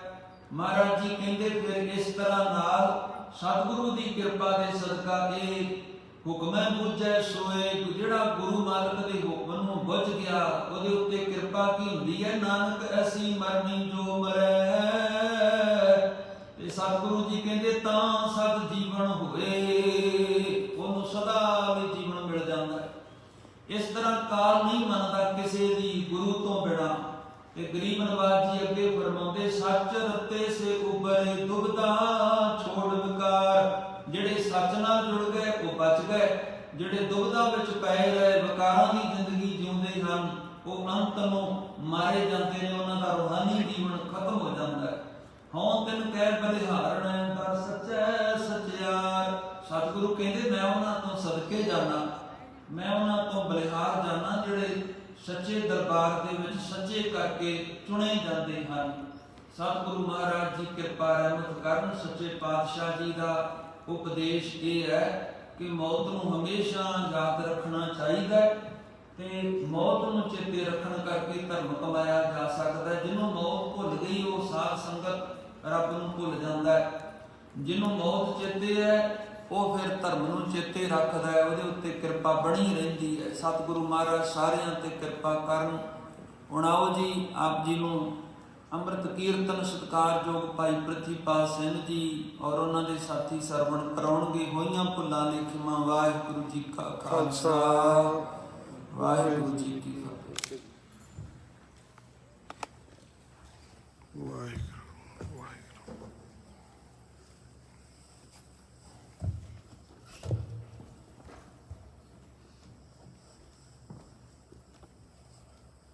ਮਹਾਰਾਜ ਜੀ ਕਹਿੰਦੇ ਫਿਰ ਇਸ ਤਰ੍ਹਾਂ ਨਾਲ ਸਤਿਗੁਰੂ ਦੀ ਕਿਰਪਾ ਦੇ ਸਦਕਾ ਇਹ ਹੁਕਮੈ ਬੁੱਝੈ ਸੋਏ। ਜਿਹੜਾ ਗੁਰੂ ਮਾਲਕ ਦੇ ਹੁਕਮ ਨੂੰ ਬੁੱਝ ਗਿਆ ਉਹਦੇ ਉੱਤੇ ਕਿਰਪਾ ਕੀ ਹੁੰਦੀ ਹੈ? ਨਾਨਕ ਐਸੀ ਮਰਨੀ ਜੋ ਮਰੈ। ਤੇ ਸਤਿਗੁਰੂ ਜੀ ਕਹਿੰਦੇ ਤਾਂ ਸਦ ਜੀਵਨ ਹੋਏ, ਉਹਨੂੰ ਸਦਾ ਲਈ ਜੀਵਨ ਮਿਲ ਜਾਂਦਾ ਹੈ। ਇਸ ਤਰ੍ਹਾਂ ਕਾਲ ਨਹੀਂ ਮੰਨਦਾ ਕਿਸੇ ਦੀ ਗੁਰੂ ਤੋਂ ਬਿਨਾਂ। ਤੇ ਗਰੀਬ ਨਵਾਜ ਜੀ ਅੱਗੇ ਫਰਮਾਉਂਦੇ ਸੱਚ ਰਤੇ ਸੇ ਉਬਰੇ ਦੁਬਦਾ ਛੋੜ ਵਿਕਾਰ। ਜਿਹੜੇ ਸੱਚ ਨਾਲ ਜੁੜ ਗਏ ਉਹ ਬਚ ਗਏ, ਜਿਹੜੇ ਦੁਬਦਾ ਵਿੱਚ ਪੈ ਰਹੇ ਵਿਕਾਰਾਂ ਦੀ ਜ਼ਿੰਦਗੀ ਜਿਉਂਦੇ ਹਨ ਉਹ ਅੰਤ ਨੂੰ ਮਾਰੇ ਜਾਂਦੇ ਨੇ, ਉਹਨਾਂ ਦਾ ਰੂਹਾਨੀ ਜੀਵਨ ਖਤਮ ਹੋ ਜਾਂਦਾ ਹੈ। ਹਉ ਤੈਨੂੰ ਕਹਿ ਬਲਿਹਾਰਣ ਕਰ ਸੱਚੈ ਸਚਿਆਰ। ਸਤਿਗੁਰੂ ਕਹਿੰਦੇ ਮੈਂ ਉਹਨਾਂ ਤੋਂ ਸਦਕੇ ਜਾਣਾ, ਮੈਂ ਉਹਨਾਂ ਤੋਂ ਬਲਿਹਾਰ ਜਾਣਾ ਜਿਹੜੇ ਸੱਚੇ ਦਰਬਾਰ ਦੇ ਵਿੱਚ ਸੱਚੇ ਕਰਕੇ ਚੁਣੇ ਜਾਂਦੇ ਹਨ। ਸਤਿਗੁਰੂ ਮਹਾਰਾਜ ਜੀ ਕਿਰਪਾ ਰਹਿਮਤ ਕਰਨ। ਸੱਚੇ ਪਾਤਸ਼ਾਹ ਜੀ ਦਾ ਉਪਦੇਸ਼ ਇਹ ਹੈ ਕਿ ਮੌਤ ਨੂੰ ਹਮੇਸ਼ਾ ਯਾਦ ਰੱਖਣਾ ਚਾਹੀਦਾ ਤੇ ਮੌਤ ਨੂੰ ਚੇਤੇ ਰੱਖਣ ਕਰਕੇ ਧਰਮ ਕਮਾਇਆ ਜਾ ਸਕਦਾ। ਜਿਹਨੂੰ ਮੌਤ ਭੁੱਲ ਗਈ ਉਹ ਸਾਧ ਸੰਗਤ ਰੱਬ ਨੂੰ ਭੁੱਲ ਜਾਂਦਾ ਹੈ। ਜਿਹਨੂੰ ਮੌਤ ਚੇਤੇ ਹੈ ਉਹ ਫਿਰ ਧਰਮ ਨੂੰ ਚੇਤੇ ਰੱਖਦਾ ਹੈ, ਉਹਦੇ ਉੱਤੇ ਕਿਰਪਾ ਬਣੀ ਰਹਿੰਦੀ ਹੈ। ਸਤਿਗੁਰੂ ਮਹਾਰਾਜ ਸਾਰਿਆਂ ਤੇ ਕਿਰਪਾ ਕਰਨ। ਹੁਣ ਆਓ ਜੀ ਆਪ ਜੀ ਨੂੰ ਅੰਮ੍ਰਿਤ ਕੀਰਤਨ ਸਤਿਕਾਰਯੋਗ ਭਾਈ ਪ੍ਰਿਥੀਪਾਲ ਸਿੰਘ ਜੀ ਔਰ ਉਹਨਾਂ ਦੇ ਸਾਥੀ ਸਰਵਣ ਕਰਾਉਣਗੇ। ਹੋਈਆਂ ਭੁੱਲਾਂ ਦੇ ਖਿਮਾ। ਵਾਹਿਗੁਰੂ ਜੀ ਕਾ ਖਾਲਸਾ, ਵਾਹਿਗੁਰੂ ਜੀ ਕੀ ਫਤਿਹ। ਵਾਹਿਗੁਰੂ।